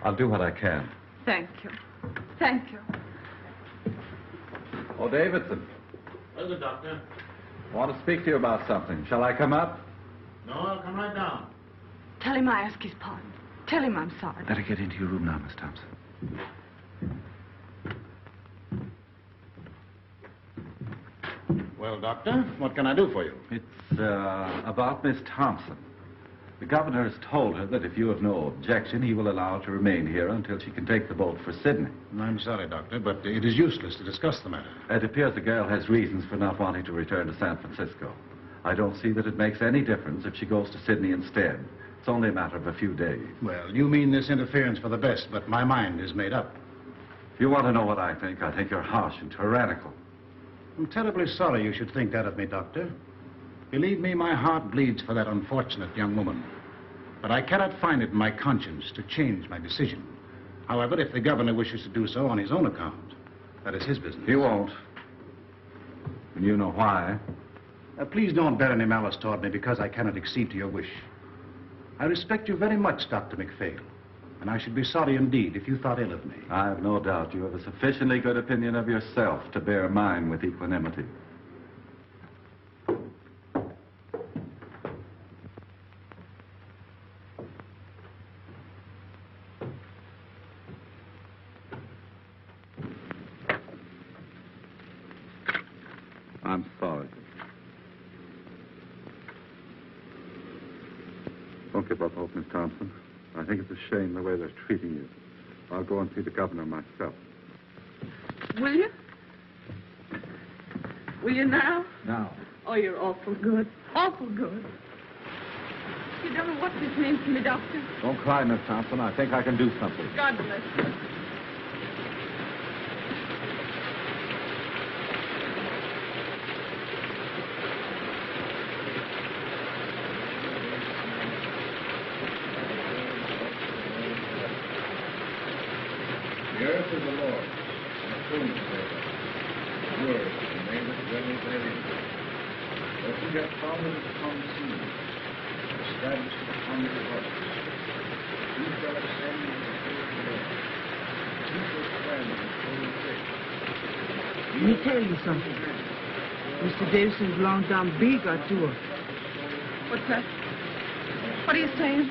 I'll do what I can. Thank you. Thank you. Oh, Davidson. Well, the doctor. I want to speak to you about something. Shall I come up? No, I'll come right down. Tell him I ask his pardon. Tell him I'm sorry. Better get into your room now, Miss Thompson. Well, doctor, what can I do for you? It's about Miss Thompson. The governor has told her that if you have no objection, he will allow her to remain here until she can take the boat for Sydney. I'm sorry, doctor, but it is useless to discuss the matter. It appears the girl has reasons for not wanting to return to San Francisco. I don't see that it makes any difference if she goes to Sydney instead. It's only a matter of a few days. Well, you mean this interference for the best, but my mind is made up. If you want to know what I think you're harsh and tyrannical. I'm terribly sorry you should think that of me, Doctor. Believe me, my heart bleeds for that unfortunate young woman. But I cannot find it in my conscience to change my decision. However, if the governor wishes to do so on his own account, that is his business. He won't. And you know why. Please don't bear any malice toward me because I cannot accede to your wish. I respect you very much, Dr. McPhail. And I should be sorry indeed if you thought ill of me. I have no doubt you have a sufficiently good opinion of yourself to bear mine with equanimity. I'm sorry. Don't give up hope, Miss Thompson. I think it's a shame the way they're treating you. I'll go and see the governor myself. Will you? Will you now? Now. Oh, you're awful good. Awful good. You don't know what this means to me, Doctor. Don't cry, Miss Thompson. I think I can do something. God bless you. The earth is the Lord's, and the fullness thereof. Yours, and they that dwell therein. For he hath founded it upon the sea, established it upon the waters. He shall ascend into the hill of the Lord. He shall stand in the holy place. Let me tell you something. Mr. Davison's long down big or two. What's that? What are you saying?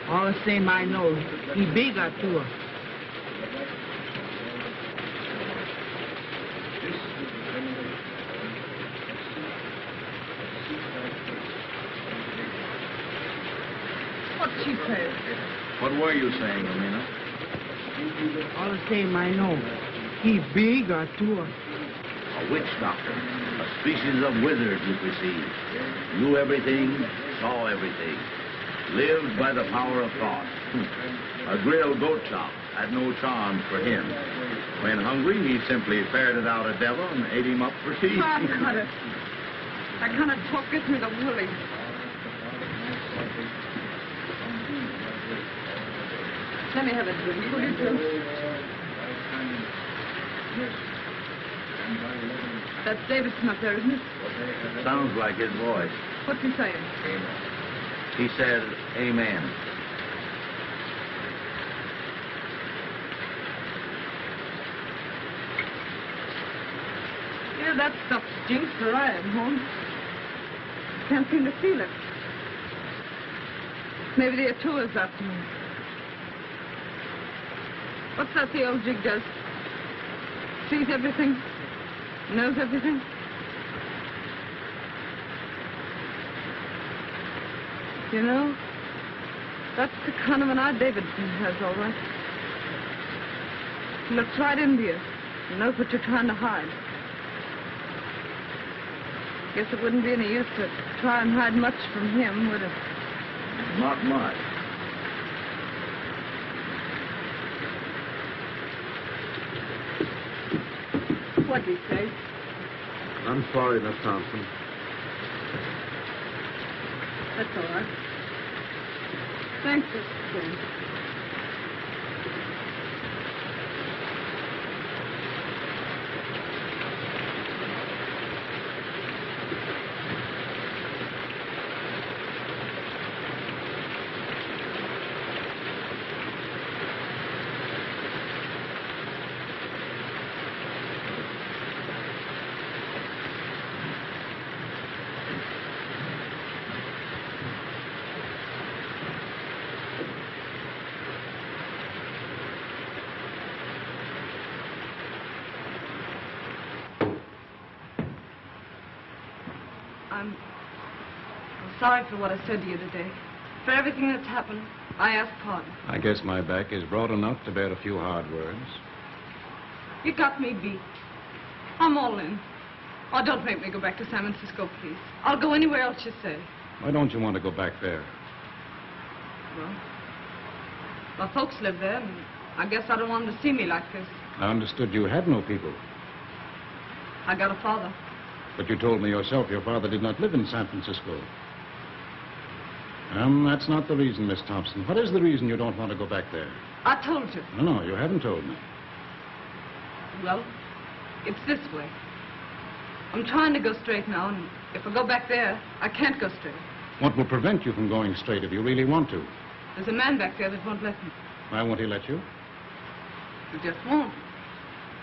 All the same I know. He big or two. What's she saying? What were you saying, Romina? All the same I know. He big or two. A witch doctor, a species of wizard, you perceive. Knew everything, saw everything. Lived by the power of thought. A grilled goat chop had no charms for him. When hungry, he simply ferreted out a devil and ate him up for tea. I got it. That kind of talk gets me the willies. Let me have a drink, will you, Joe? That's Davidson up there, isn't it? Sounds like his voice. What's he saying? He said, amen. Yeah, that stuff stinks where I am, Holmes. Can't seem to feel it. Maybe the Atua's after me. What's that the old jig does? Sees everything? Knows everything? You know, that's the kind of an eye Davidson has, all right. He looks right into you. He knows what you're trying to hide. Guess it wouldn't be any use to try and hide much from him, would it? Not much. What'd he say? I'm sorry, Miss Thompson. That's all right. Thanks, Mr. James. I'm sorry for what I said to you today. For everything that's happened, I ask pardon. I guess my back is broad enough to bear a few hard words. You got me beat. I'm all in. Oh, don't make me go back to San Francisco, please. I'll go anywhere else you say. Why don't you want to go back there? Well, my folks live there, and I guess I don't want them to see me like this. I understood you had no people. I got a father. But you told me yourself your father did not live in San Francisco. That's not the reason, Miss Thompson. What is the reason you don't want to go back there? I told you. No, you haven't told me. Well, it's this way. I'm trying to go straight now, and if I go back there, I can't go straight. What will prevent you from going straight if you really want to? There's a man back there that won't let me. Why won't he let you? He just won't.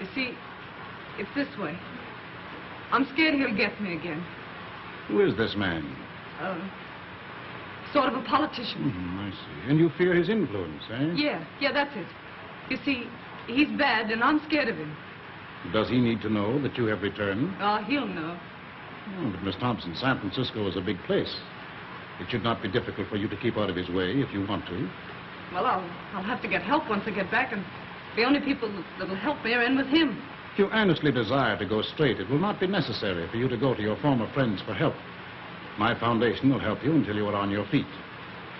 You see, it's this way. I'm scared he'll get me again. Who is this man? Sort of a politician. I see. And you fear his influence, eh? Yeah, that's it. You see, he's bad, and I'm scared of him. Does he need to know that you have returned? Oh, he'll know. Oh, but Miss Thompson, San Francisco is a big place. It should not be difficult for you to keep out of his way if you want to. Well, I'll have to get help once I get back, and the only people that'll help me are in with him. If you earnestly desire to go straight, it will not be necessary for you to go to your former friends for help. My foundation will help you until you are on your feet.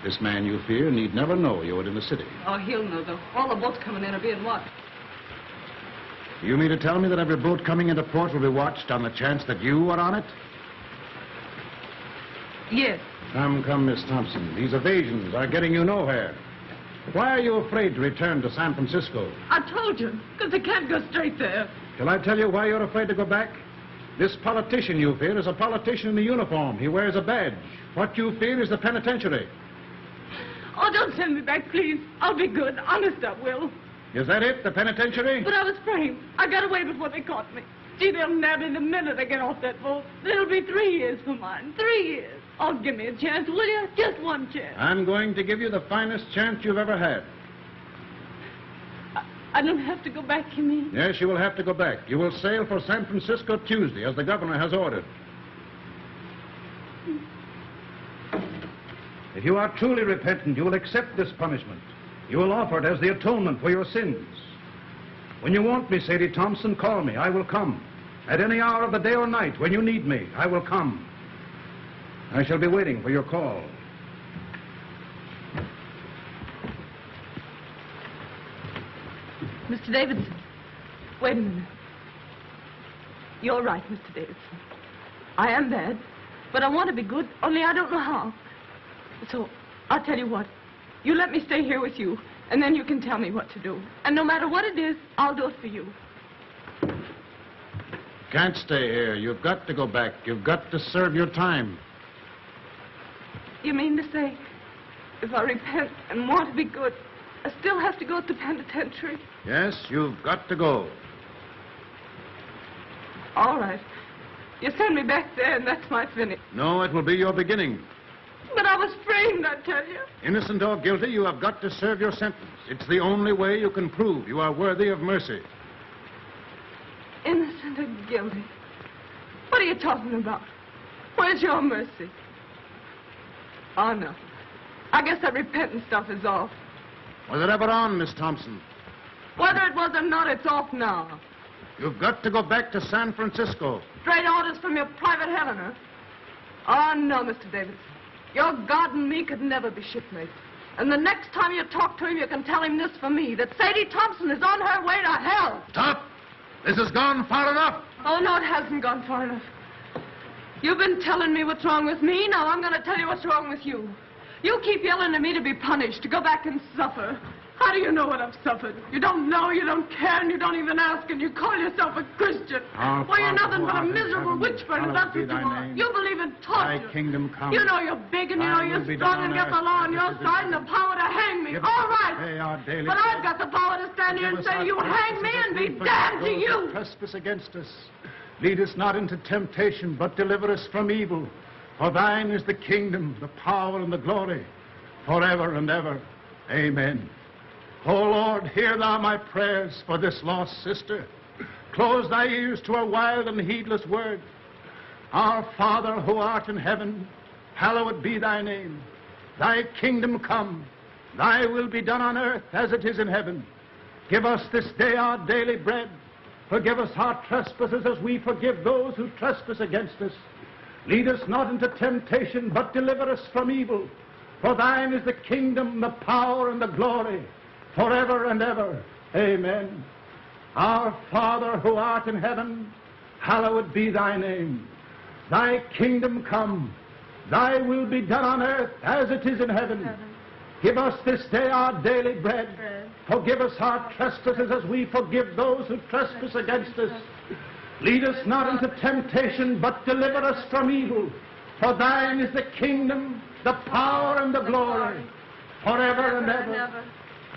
This man you fear need never know you are in the city. Oh, he'll know, though. All the boats coming in are being watched. You mean to tell me that every boat coming into port will be watched on the chance that you are on it? Yes. Come, Miss Thompson. These evasions are getting you nowhere. Why are you afraid to return to San Francisco? I told you, because I can't go straight there. Shall I tell you why you're afraid to go back? This politician you fear is a politician in a uniform. He wears a badge. What you fear is the penitentiary. Oh, don't send me back, please. I'll be good. Honest, I will. Is that it, the penitentiary? But I was framed. I got away before they caught me. Gee, they'll nab me the minute I get off that boat. There'll be 3 years for mine. 3 years. Oh, give me a chance, will you? Just one chance. I'm going to give you the finest chance you've ever had. I don't have to go back, you mean? Yes, you will have to go back. You will sail for San Francisco Tuesday, as the governor has ordered. If you are truly repentant, you will accept this punishment. You will offer it as the atonement for your sins. When you want me, Sadie Thompson, call me. I will come. At any hour of the day or night, when you need me, I will come. I shall be waiting for your call. Mr. Davidson, wait a minute. You're right, Mr. Davidson. I am bad, but I want to be good, only I don't know how. So, I'll tell you what. You let me stay here with you, and then you can tell me what to do. And no matter what it is, I'll do it for you. Can't stay here. You've got to go back. You've got to serve your time. You mean to say, if I repent and want to be good, I still have to go to the penitentiary? Yes, you've got to go. All right. You send me back there, and that's my finish. No, it will be your beginning. But I was framed, I tell you. Innocent or guilty, you have got to serve your sentence. It's the only way you can prove you are worthy of mercy. Innocent or guilty? What are you talking about? Where's your mercy? Oh, no. I guess that repentant stuff is off. Was it ever on, Miss Thompson? Whether it was or not, it's off now. You've got to go back to San Francisco. Straight orders from your private Helena. Oh, no, Mr. Davidson. Your God and me could never be shipmates. And the next time you talk to him, you can tell him this for me, that Sadie Thompson is on her way to hell. Stop! This has gone far enough. Oh, no, it hasn't gone far enough. You've been telling me what's wrong with me. Now I'm going to tell you what's wrong with you. You keep yelling at me to be punished, to go back and suffer. How do you know what I've suffered? You don't know, you don't care, and you don't even ask, and you call yourself a Christian. Why, you're nothing but a miserable witch burner, that's what you are. You believe in torture. Thy kingdom come. You know you're big, and you know you're strong, and got the law on your side, and the power to hang me. All right. But I've got the power to stand here and say, you hang me and be damned to you. Trespass against us. Lead us not into temptation, but deliver us from evil. For thine is the kingdom, the power, and the glory, forever and ever. Amen. O Lord, hear thou my prayers for this lost sister. Close thy ears to her wild and heedless word. Our Father who art in heaven, hallowed be thy name. Thy kingdom come, thy will be done on earth as it is in heaven. Give us this day our daily bread. Forgive us our trespasses as we forgive those who trespass against us. Lead us not into temptation, but deliver us from evil. For thine is the kingdom, the power, and the glory, forever and ever. Amen. Our Father who art in heaven, hallowed be thy name. Thy kingdom come, thy will be done on earth as it is in heaven. Give us this day our daily bread. Forgive us our trespasses as we forgive those who trespass against us. Lead us not into temptation, but deliver us from evil. For thine is the kingdom, the power, and the glory, forever and ever.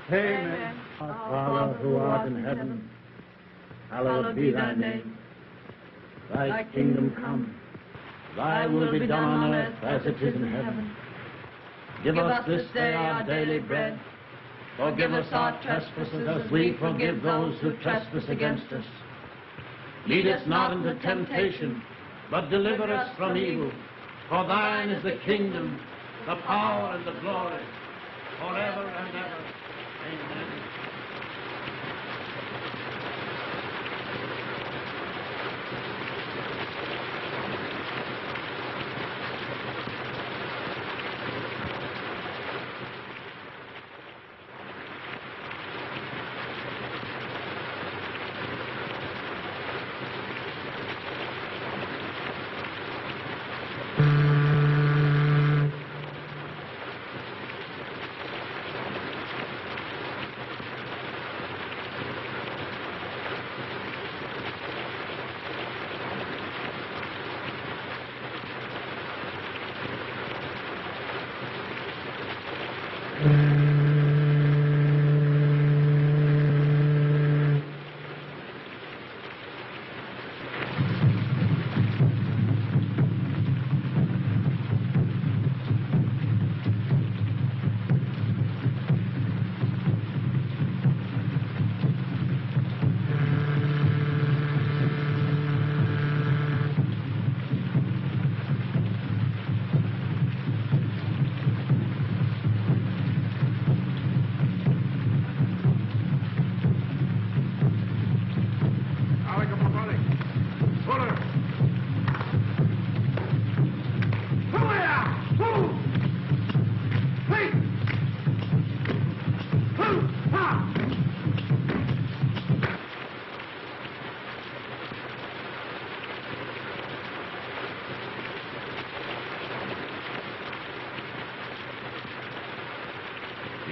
Amen. Our Father who art in heaven, hallowed be thy name. Thy kingdom come, thy will be done on earth as it is in heaven. Give us this day our daily bread. Forgive us our trespasses as we forgive those who trespass against us. Lead us not into temptation, but deliver us from evil. For thine is the kingdom, the power, and the glory, forever and ever. Amen.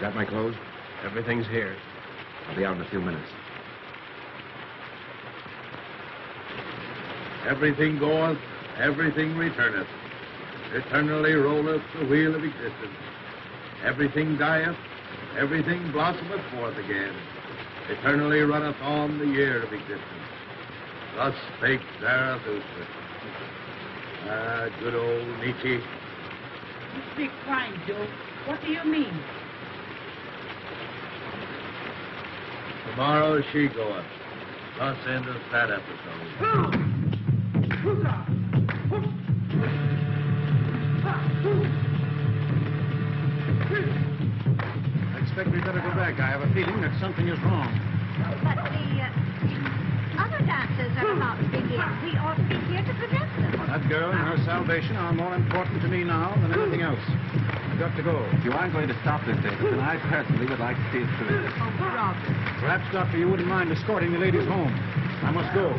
Got my clothes? Everything's here. I'll be out in a few minutes. Everything goeth, everything returneth. Eternally rolleth the wheel of existence. Everything dieth, everything blossometh forth again. Eternally runneth on the year of existence. Thus spake Zarathustra. Ah, good old Nietzsche. You speak fine, Joe. What do you mean? Tomorrow she goeth. Thus endeth that episode. I expect we better go back. I have a feeling that something is wrong. But the other dancers are about to begin. We ought to be here to prevent them. That girl and her salvation are more important to me now than anything else. I've got to go. You aren't going to stop this, David, and I personally would like to see it through. Perhaps, Doctor, you wouldn't mind escorting the ladies home. I must go.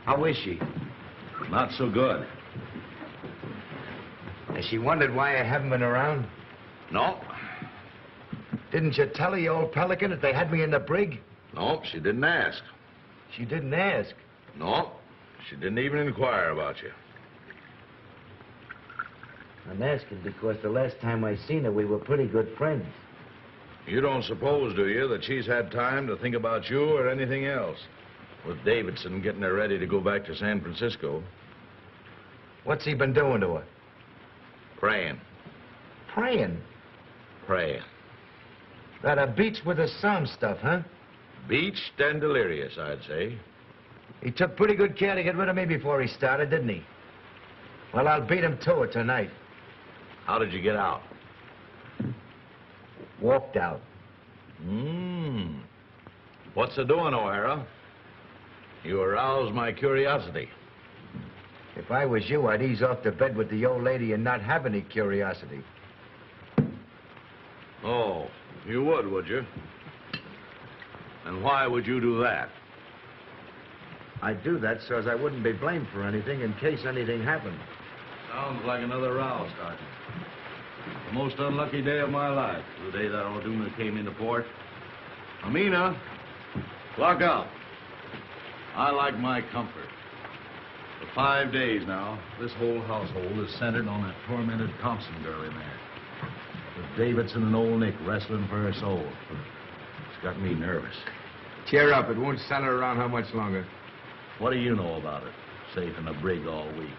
How is she? Not so good. Has she wondered why I haven't been around? No. Didn't you tell her, you old pelican, that they had me in the brig? No, she didn't ask. She didn't ask. No, she didn't even inquire about you. I'm asking because the last time I seen her, we were pretty good friends. You don't suppose, do you, that she's had time to think about you or anything else? With Davidson getting her ready to go back to San Francisco. What's he been doing to her? Praying. Praying? Praying. That beats with the sound stuff, huh? Beached and delirious, I'd say. He took pretty good care to get rid of me before he started, didn't he? Well, I'll beat him to it tonight. How did you get out? Walked out. What's the doing, O'Hara? You aroused my curiosity. If I was you, I'd ease off to bed with the old lady and not have any curiosity. Oh, you would you? And why would you do that? I'd do that so as I wouldn't be blamed for anything in case anything happened. Sounds like another row starting. The most unlucky day of my life, the day that O'Doona came into port. Amina, lock up. I like my comfort. For 5 days now, this whole household is centered on that tormented Thompson girl in there. With Davidson and old Nick wrestling for her soul. It's got me nervous. Cheer up. It won't center around how much longer. What do you know about it? Safe in a brig all week.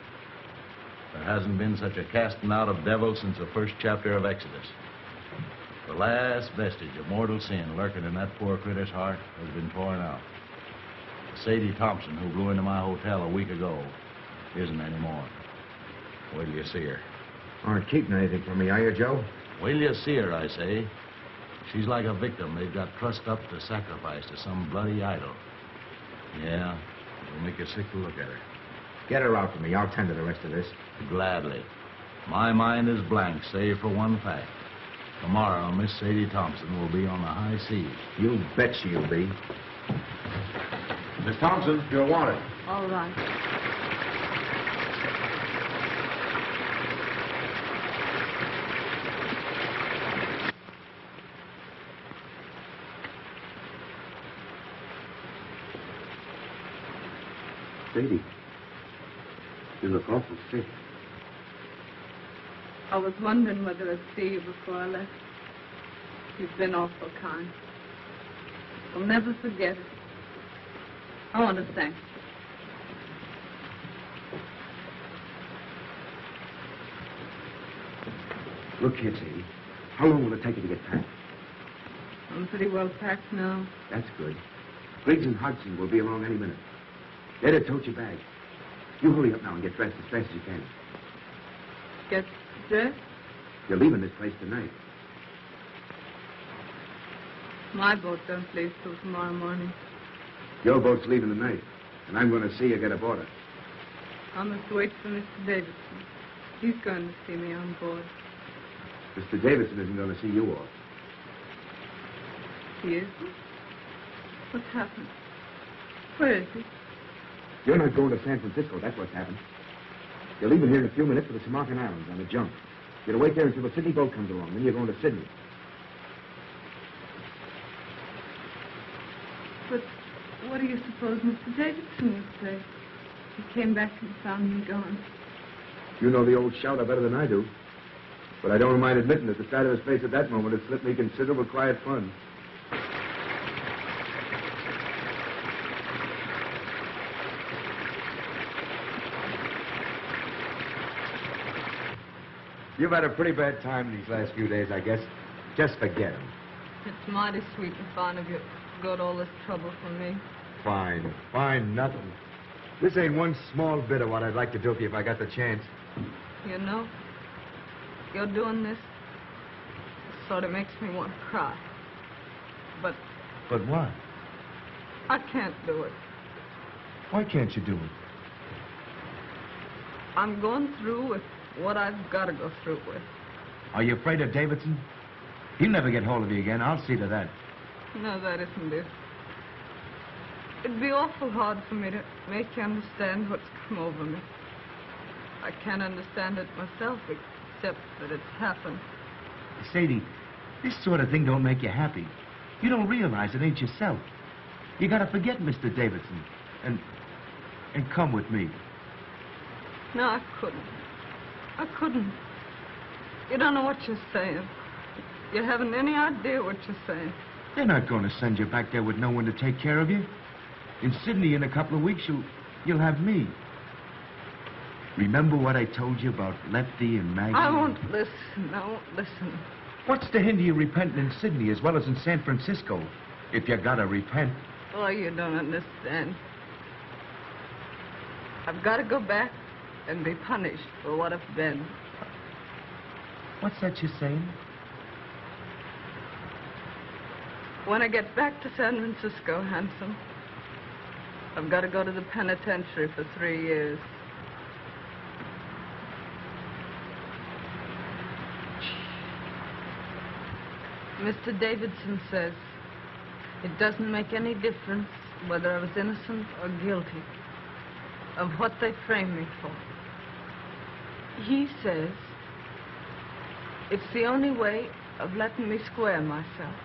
There hasn't been such a casting out of devils since the first chapter of Exodus. The last vestige of mortal sin lurking in that poor critter's heart has been torn out. Sadie Thompson, who blew into my hotel a week ago, isn't anymore. Wait till you see her. Aren't keeping anything from me, are you, Joe? Wait till you see her, I say. She's like a victim they've got trussed up to sacrifice to some bloody idol. Yeah, it'll make you sick to look at her. Get her out to me. I'll tend to the rest of this. Gladly. My mind is blank, save for one fact. Tomorrow, Miss Sadie Thompson will be on the high seas. You bet she'll be. Miss Thompson, you're wanted. All right. Sadie, you look awful sick. I was wondering whether I'd see you before I left. You've been awful kind. I'll never forget it. I want to thank you. Look here, Sadie. How long will it take you to get packed? I'm pretty well packed now. That's good. Griggs and Hudson will be along any minute. They'd have told your bag. You hurry up now and get dressed as fast as you can. Get dressed? You're leaving this place tonight. My boat don't leave till tomorrow morning. Your boat's leaving tonight, and I'm going to see you get aboard it. I must wait for Mr. Davidson. He's going to see me on board. Mr. Davidson isn't going to see you off. He isn't? What's happened? Where is he? You're not going to San Francisco, that's what's happened. You're leaving here in a few minutes for the Samarkand Islands on a junk. You're to wait there until the Sydney boat comes along, then you're going to Sydney. But what do you suppose Mr. Davidson would say? He came back and found me gone. You know the old shouter better than I do. But I don't mind admitting that the sight of his face at that moment had slipped me considerable quiet fun. You've had a pretty bad time these last few days, I guess. Just forget him. It's mighty sweet and fine of you to go to all this trouble for me. Fine. Fine, nothing. This ain't one small bit of what I'd like to do for you if I got the chance. You know, you're doing this, sort of makes me want to cry. But But what? I can't do it. Why can't you do it? I'm going through with what I've got to go through with. Are you afraid of Davidson? He'll never get hold of you again. I'll see to that. No, that isn't it. It'd be awful hard for me to make you understand what's come over me. I can't understand it myself, except that it's happened. Sadie, this sort of thing don't make you happy. You don't realize it ain't yourself. You gotta forget Mr. Davidson and come with me. No, I couldn't. I couldn't. You don't know what you're saying. You haven't any idea what you're saying. They're not going to send you back there with no one to take care of you. In Sydney in a couple of weeks, you'll have me. Remember what I told you about Lefty and Maggie? I won't listen. I won't listen. What's to hinder you repenting in Sydney as well as in San Francisco? If you gotta repent. Oh, you don't understand. I've got to go back and be punished for what I've been. What's that you're saying? When I get back to San Francisco, Handsome, I've got to go to the penitentiary for 3 years. Mr. Davidson says it doesn't make any difference whether I was innocent or guilty of what they framed me for. He says it's the only way of letting me square myself.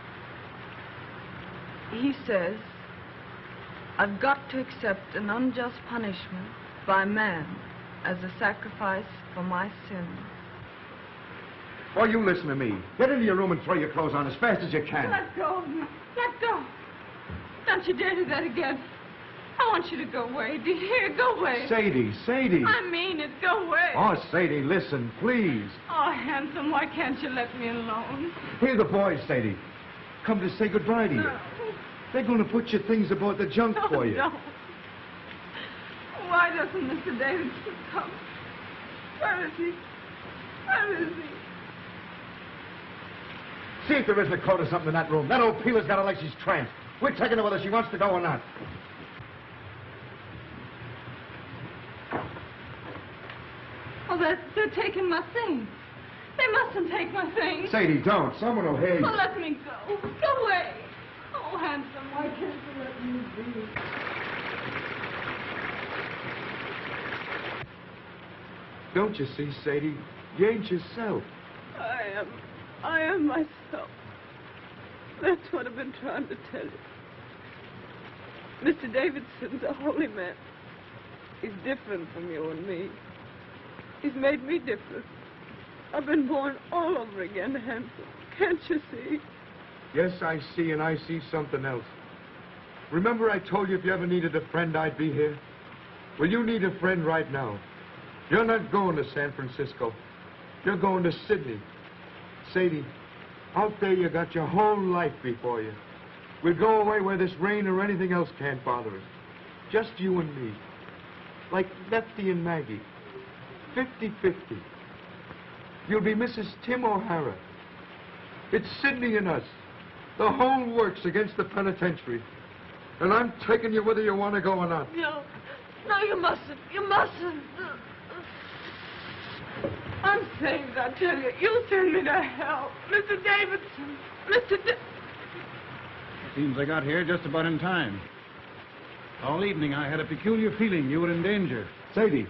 He says I've got to accept an unjust punishment by man as a sacrifice for my sins. Oh, you listen to me. Get into your room and throw your clothes on as fast as you can. Let go of me. Let go. Don't you dare do that again. I want you to go away. Do you hear? Go away. Sadie. I mean it. Go away. Oh, Sadie, listen, please. Oh, Handsome, why can't you let me alone? Here are the boys, Sadie. Come to say goodbye to you. No. They're going to put your things aboard the junk for you. No. Why doesn't Mr. Davidson come? Where is he? Where is he? See if there isn't a coat or something in that room. That old peeler's got her like she's tranced. We're taking her whether she wants to go or not. Oh, they're taking my things. They mustn't take my things. Sadie, don't. Someone will hear you. Oh, let me go. Go away. Oh, Handsome, why can't you let me be? Don't you see, Sadie? You ain't yourself. I am myself. That's what I've been trying to tell you. Mr. Davidson's a holy man. He's different from you and me. He's made me different. I've been born all over again, Handsome. Can't you see? Yes, I see, and I see something else. Remember I told you if you ever needed a friend, I'd be here? Well, you need a friend right now. You're not going to San Francisco. You're going to Sydney. Sadie, out there you got your whole life before you. We'll go away where this rain or anything else can't bother us. Just you and me. Like Lefty and Maggie. 50-50. You'll be Mrs. Tim O'Hara. It's Sydney and us. The whole works against the penitentiary. And I'm taking you whether you want to go or not. No, you mustn't. You mustn't. I'm saved, I tell you. You'll send me to hell. Mr. Davidson. Seems I got here just about in time. All evening I had a peculiar feeling you were in danger. Sadie,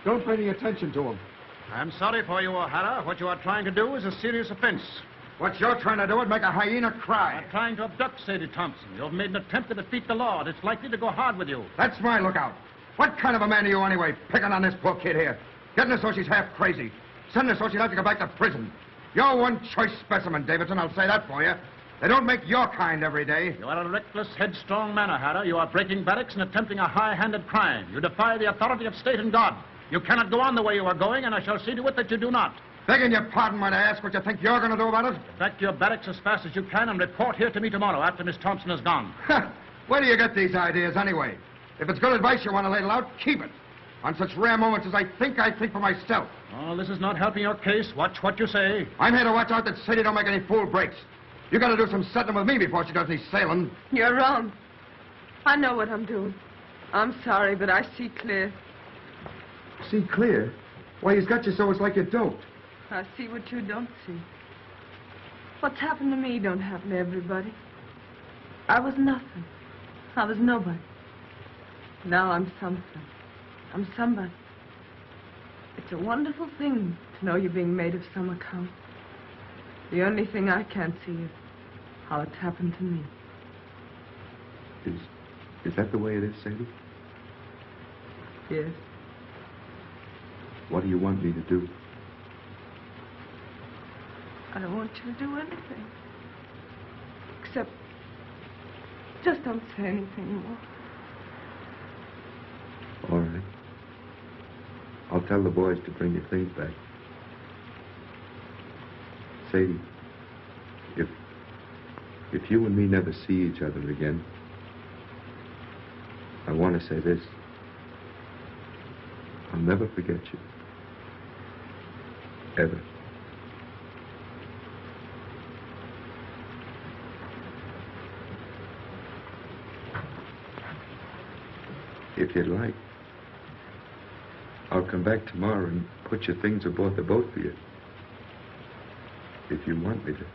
don't pay any attention to him. I'm sorry for you, O'Hara. What you are trying to do is a serious offense. What you're trying to do is make a hyena cry. I'm trying to abduct Sadie Thompson. You've made an attempt to defeat the law, and it's likely to go hard with you. That's my lookout. What kind of a man are you anyway, picking on this poor kid here? Getting her so she's half crazy. Sending her so she'll have to go back to prison. You're one choice specimen, Davidson, I'll say that for you. They don't make your kind every day. You are a reckless, headstrong man, O'Hara. You are breaking barracks and attempting a high-handed crime. You defy the authority of state and God. You cannot go on the way you are going, and I shall see to it that you do not. Begging your pardon when I ask what you think you're going to do about it? Get back to your barracks as fast as you can and report here to me tomorrow after Miss Thompson is gone. Where do you get these ideas anyway? If it's good advice you want to ladle out, keep it. On such rare moments as I think for myself. Oh, this is not helping your case. Watch what you say. I'm here to watch out that Sadie don't make any fool breaks. You got to do some settling with me before she does any sailing. You're wrong. I know what I'm doing. I'm sorry, but I see clear. See clear? Why, he's got you so it's like you don't. I see what you don't see. What's happened to me don't happen to everybody. I was nothing. I was nobody. Now I'm something. I'm somebody. It's a wonderful thing to know you're being made of some account. The only thing I can't see is how it's happened to me. Is that the way it is, Sadie? Yes. What do you want me to do? I don't want you to do anything. Except, just don't say anything more. All right. I'll tell the boys to bring your things back. Sadie, if you and me never see each other again, I want to say this. I'll never forget you. Ever. If you'd like, I'll come back tomorrow and put your things aboard the boat for you. If you want me to.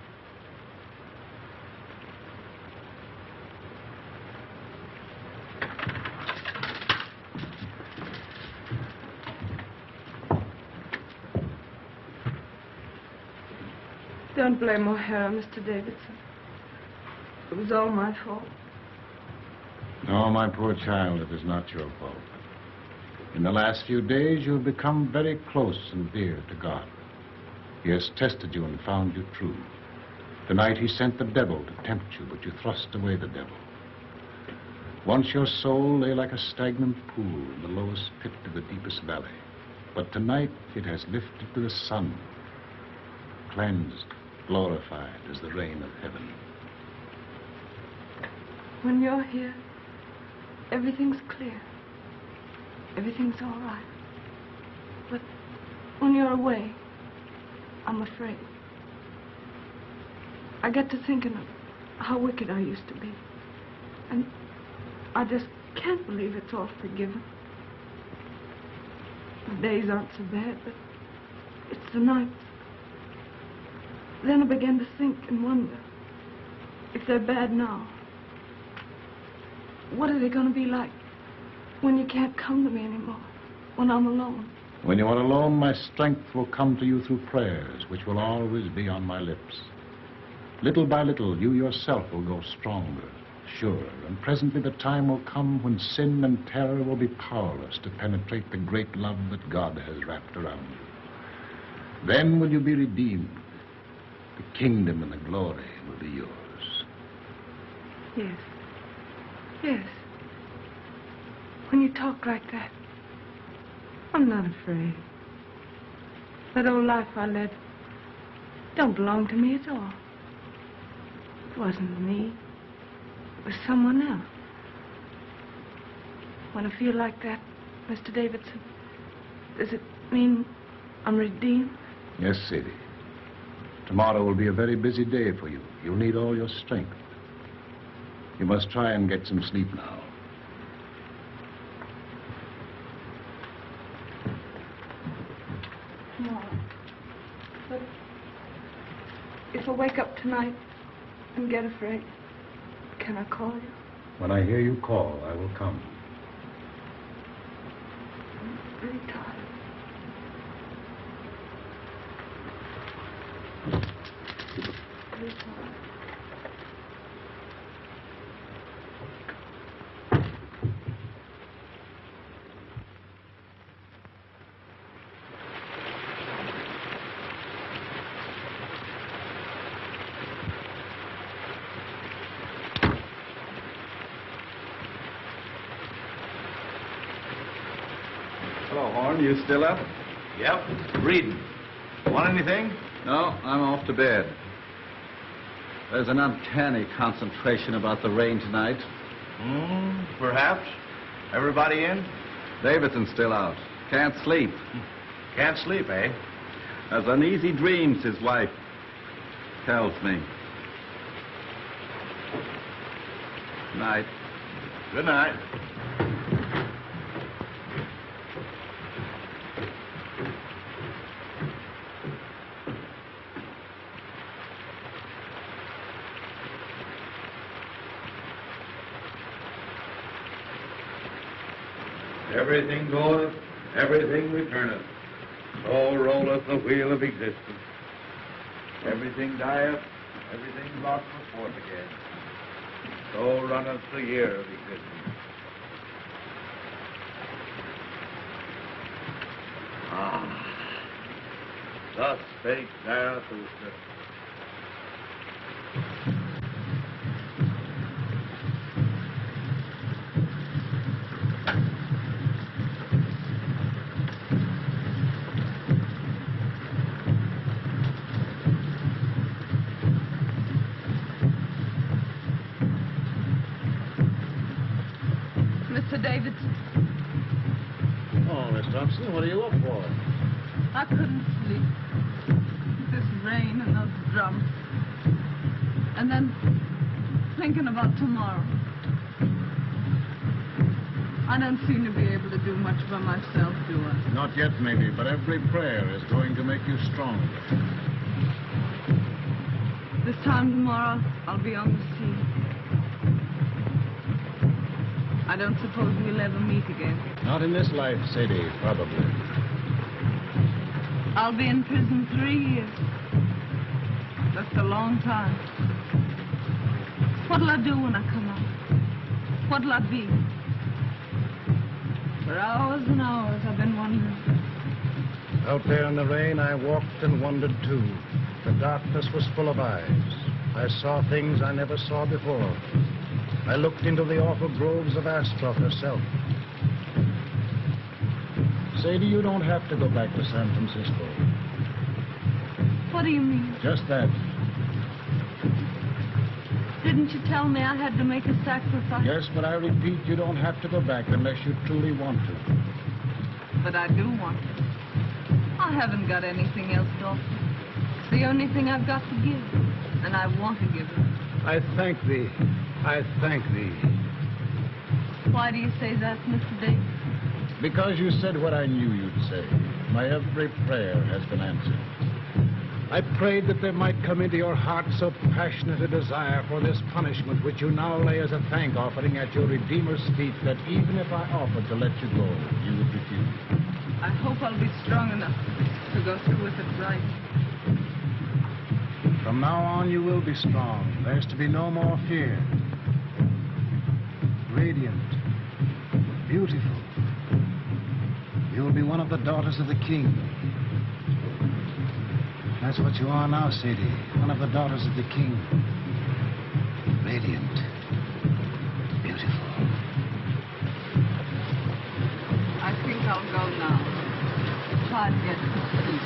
Don't blame O'Hara, Mr. Davidson. It was all my fault. No, my poor child, it is not your fault. In the last few days, you have become very close and dear to God. He has tested you and found you true. Tonight, he sent the devil to tempt you, but you thrust away the devil. Once your soul lay like a stagnant pool in the lowest pit of the deepest valley. But tonight, it has lifted to the sun, cleansed, glorified as the rain of heaven. When you're here, everything's clear. Everything's all right. But when you're away, I'm afraid. I get to thinking of how wicked I used to be. And I just can't believe it's all forgiven. The days aren't so bad, but it's the nights. Then I began to think and wonder, if they're bad now, what are they going to be like when you can't come to me anymore, when I'm alone? When you are alone, my strength will come to you through prayers, which will always be on my lips. Little by little, you yourself will grow stronger, surer, and presently the time will come when sin and terror will be powerless to penetrate the great love that God has wrapped around you. Then will you be redeemed. The kingdom and the glory will be yours. Yes. Yes. When you talk like that, I'm not afraid. That old life I led don't belong to me at all. It wasn't me. It was someone else. When I feel like that, Mr. Davidson, does it mean I'm redeemed? Yes, Sadie. Tomorrow will be a very busy day for you. You'll need all your strength. You must try and get some sleep now. No. But if I wake up tonight and get afraid, can I call you? When I hear you call, I will come. I'm really tired. Really tired. Hello, Horn. You still up? Yep, reading. Want anything? No, I'm off to bed. There's an uncanny concentration about the rain tonight. Perhaps. Everybody in? Davidson's still out. Can't sleep. Can't sleep, eh? Has uneasy dreams, his wife tells me. Night. Good night. Everything goeth, everything returneth. So rolleth the wheel of existence. Everything dieth, everything brought forth again. So runneth the year of existence. Thus spake Zarathustra. Mr. Davidson. Oh, Miss Thompson, what are you up for? I couldn't sleep. This rain and those drums. And then thinking about tomorrow. I don't seem to be able to do much for myself, do I? Not yet, maybe, but every prayer is going to make you stronger. This time tomorrow, I'll be on the sea. I don't suppose we'll ever meet again. Not in this life, Sadie, probably. I'll be in prison 3 years. That's a long time. What'll I do when I come out? What'll I be? For hours and hours, I've been wondering. Out there in the rain, I walked and wondered, too. The darkness was full of eyes. I saw things I never saw before. I looked into the awful groves of Astroth herself. Sadie, you don't have to go back to San Francisco. What do you mean? Just that. Didn't you tell me I had to make a sacrifice? Yes, but I repeat, you don't have to go back unless you truly want to. But I do want to. I haven't got anything else to offer. It's the only thing I've got to give, and I want to give it. I thank thee. I thank thee. Why do you say that, Mr. Davis? Because you said what I knew you'd say. My every prayer has been answered. I prayed that there might come into your heart so passionate a desire for this punishment which you now lay as a thank offering at your Redeemer's feet that even if I offered to let you go, you would refuse. I hope I'll be strong enough to go through with it right. From now on, you will be strong. There's to be no more fear. Radiant. Beautiful. You'll be one of the daughters of the king. That's what you are now, Sadie. One of the daughters of the king. Radiant. Beautiful. I think I'll go now. Try to get to sleep.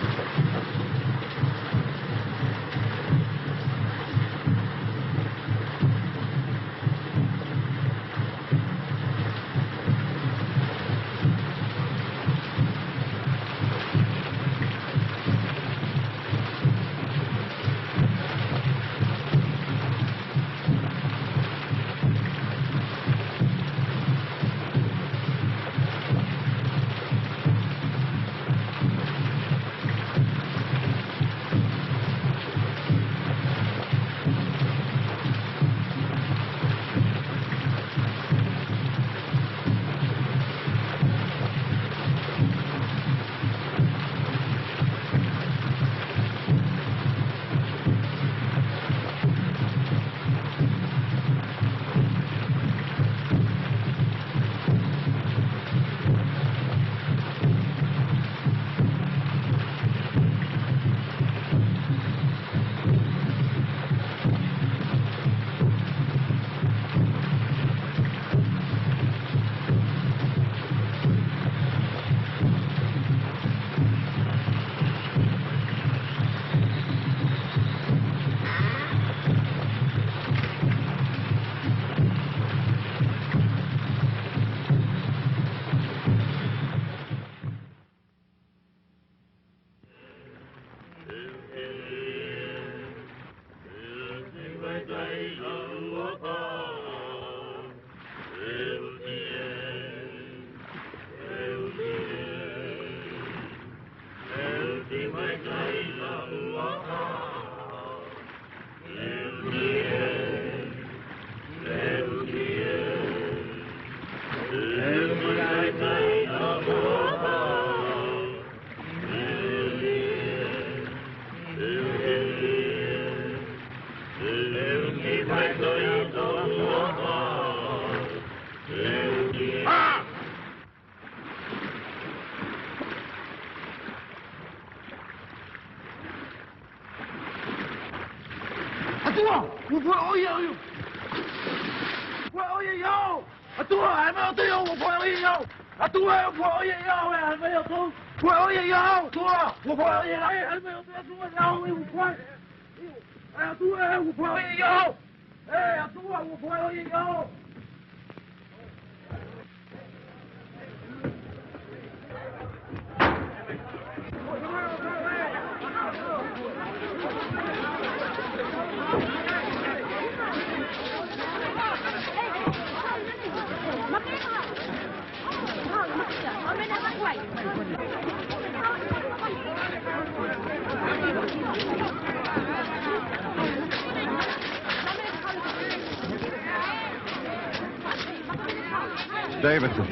Davidson.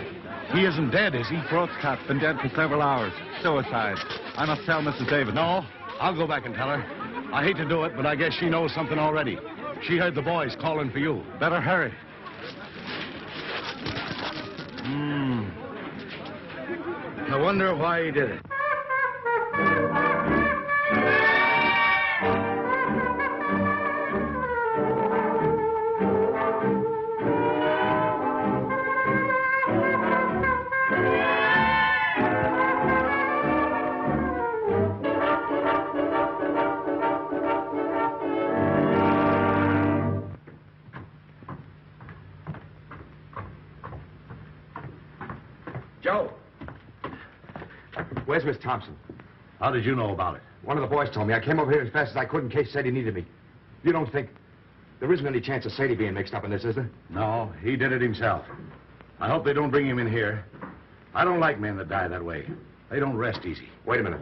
He isn't dead, is he? Throat's cut. Been dead for several hours. Suicide. I must tell Mrs. Davidson. No, I'll go back and tell her. I hate to do it, but I guess she knows something already. She heard the boys calling for you. Better hurry. I wonder why he did it. Joe. Where's Miss Thompson? How did you know about it? One of the boys told me. I came over here as fast as I could in case Sadie needed me. You don't think there isn't any chance of Sadie being mixed up in this, is there? No, he did it himself. I hope they don't bring him in here. I don't like men that die that way. They don't rest easy. Wait a minute.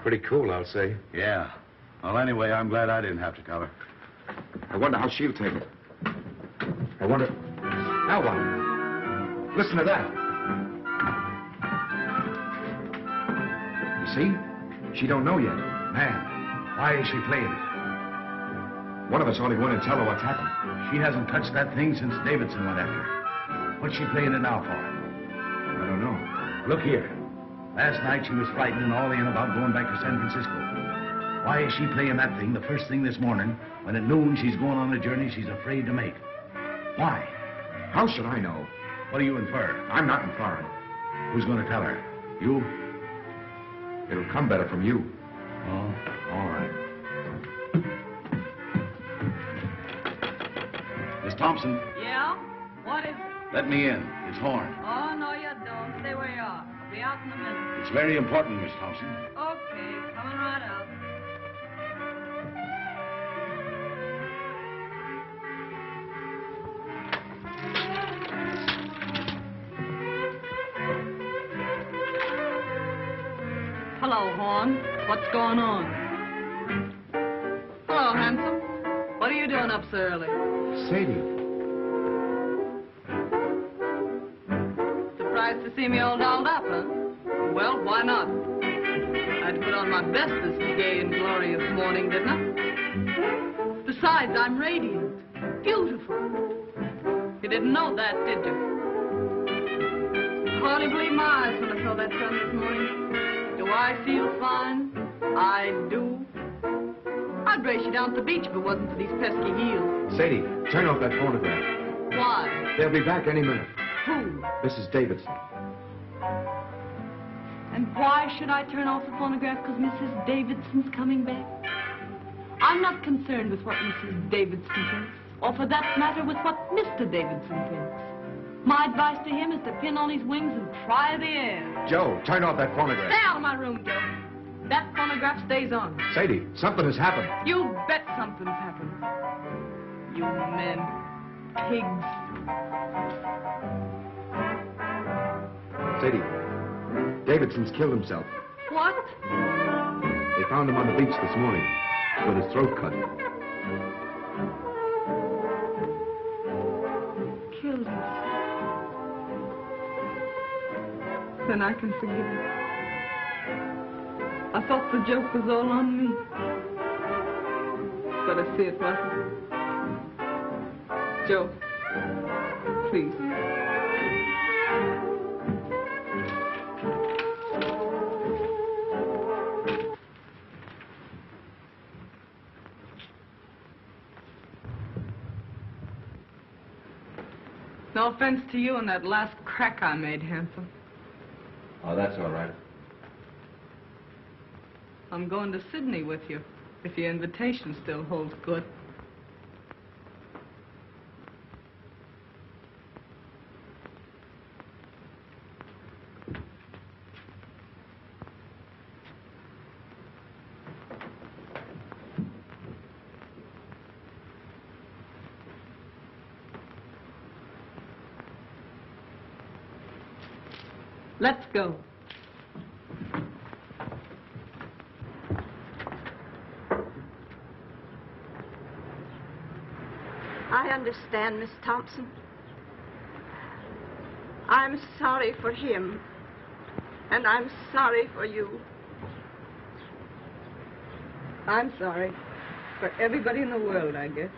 Pretty cool, I'll say. Yeah. Well, anyway, I'm glad I didn't have to tell her. I wonder how she'll take it. I wonder... Now what? Listen to that. You see? She don't know yet. Man, why is she playing it? One of us ought to go in and tell her what's happened. She hasn't touched that thing since Davidson went after her. What's she playing it now for? I don't know. Look here. Last night she was frightened and all in about going back to San Francisco. Why is she playing that thing the first thing this morning when at noon she's going on a journey she's afraid to make? Why? How should I know? What do you infer? I'm not inferring. Who's going to tell her? You? It'll come better from you. Oh, all right. Miss Thompson. Yeah? What is it? Let me in. It's Horn. Oh, no, you don't. Stay where you are. I'll be out in a minute. It's very important, Miss Thompson. Okay, coming right out. Hello, Horn. What's going on? Hello, handsome. What are you doing up so early? Sadie. Surprised to see me all dolled up, huh? Well, why not? I had to put on my best this gay and glorious morning, didn't I? Besides, I'm radiant. Beautiful. You didn't know that, did you? Hardly believe my eyes when I saw that sun this morning. Do I feel fine? I do. I'd race you down to the beach if it wasn't for these pesky heels. Sadie, turn off that phonograph. Why? They'll be back any minute. Who? Mrs. Davidson. And why should I turn off the phonograph? Because Mrs. Davidson's coming back? I'm not concerned with what Mrs. Davidson thinks, or for that matter with what Mr. Davidson thinks. My advice to him is to pin on his wings and try the air. Joe, turn off that phonograph. Stay out of my room, Joe. That phonograph stays on. Sadie, something has happened. You bet something's happened. You men. Pigs. Sadie, Davidson's killed himself. What? They found him on the beach this morning with his throat cut. Killed himself. Then I can forgive him. I thought the joke was all on me. But I see it wasn't. Joe, please. No offense to you and that last crack I made, handsome. Oh, that's all right. I'm going to Sydney with you, if your invitation still holds good. Let's go. I understand, Miss Thompson. I'm sorry for him, and I'm sorry for you. I'm sorry for everybody in the world, I guess.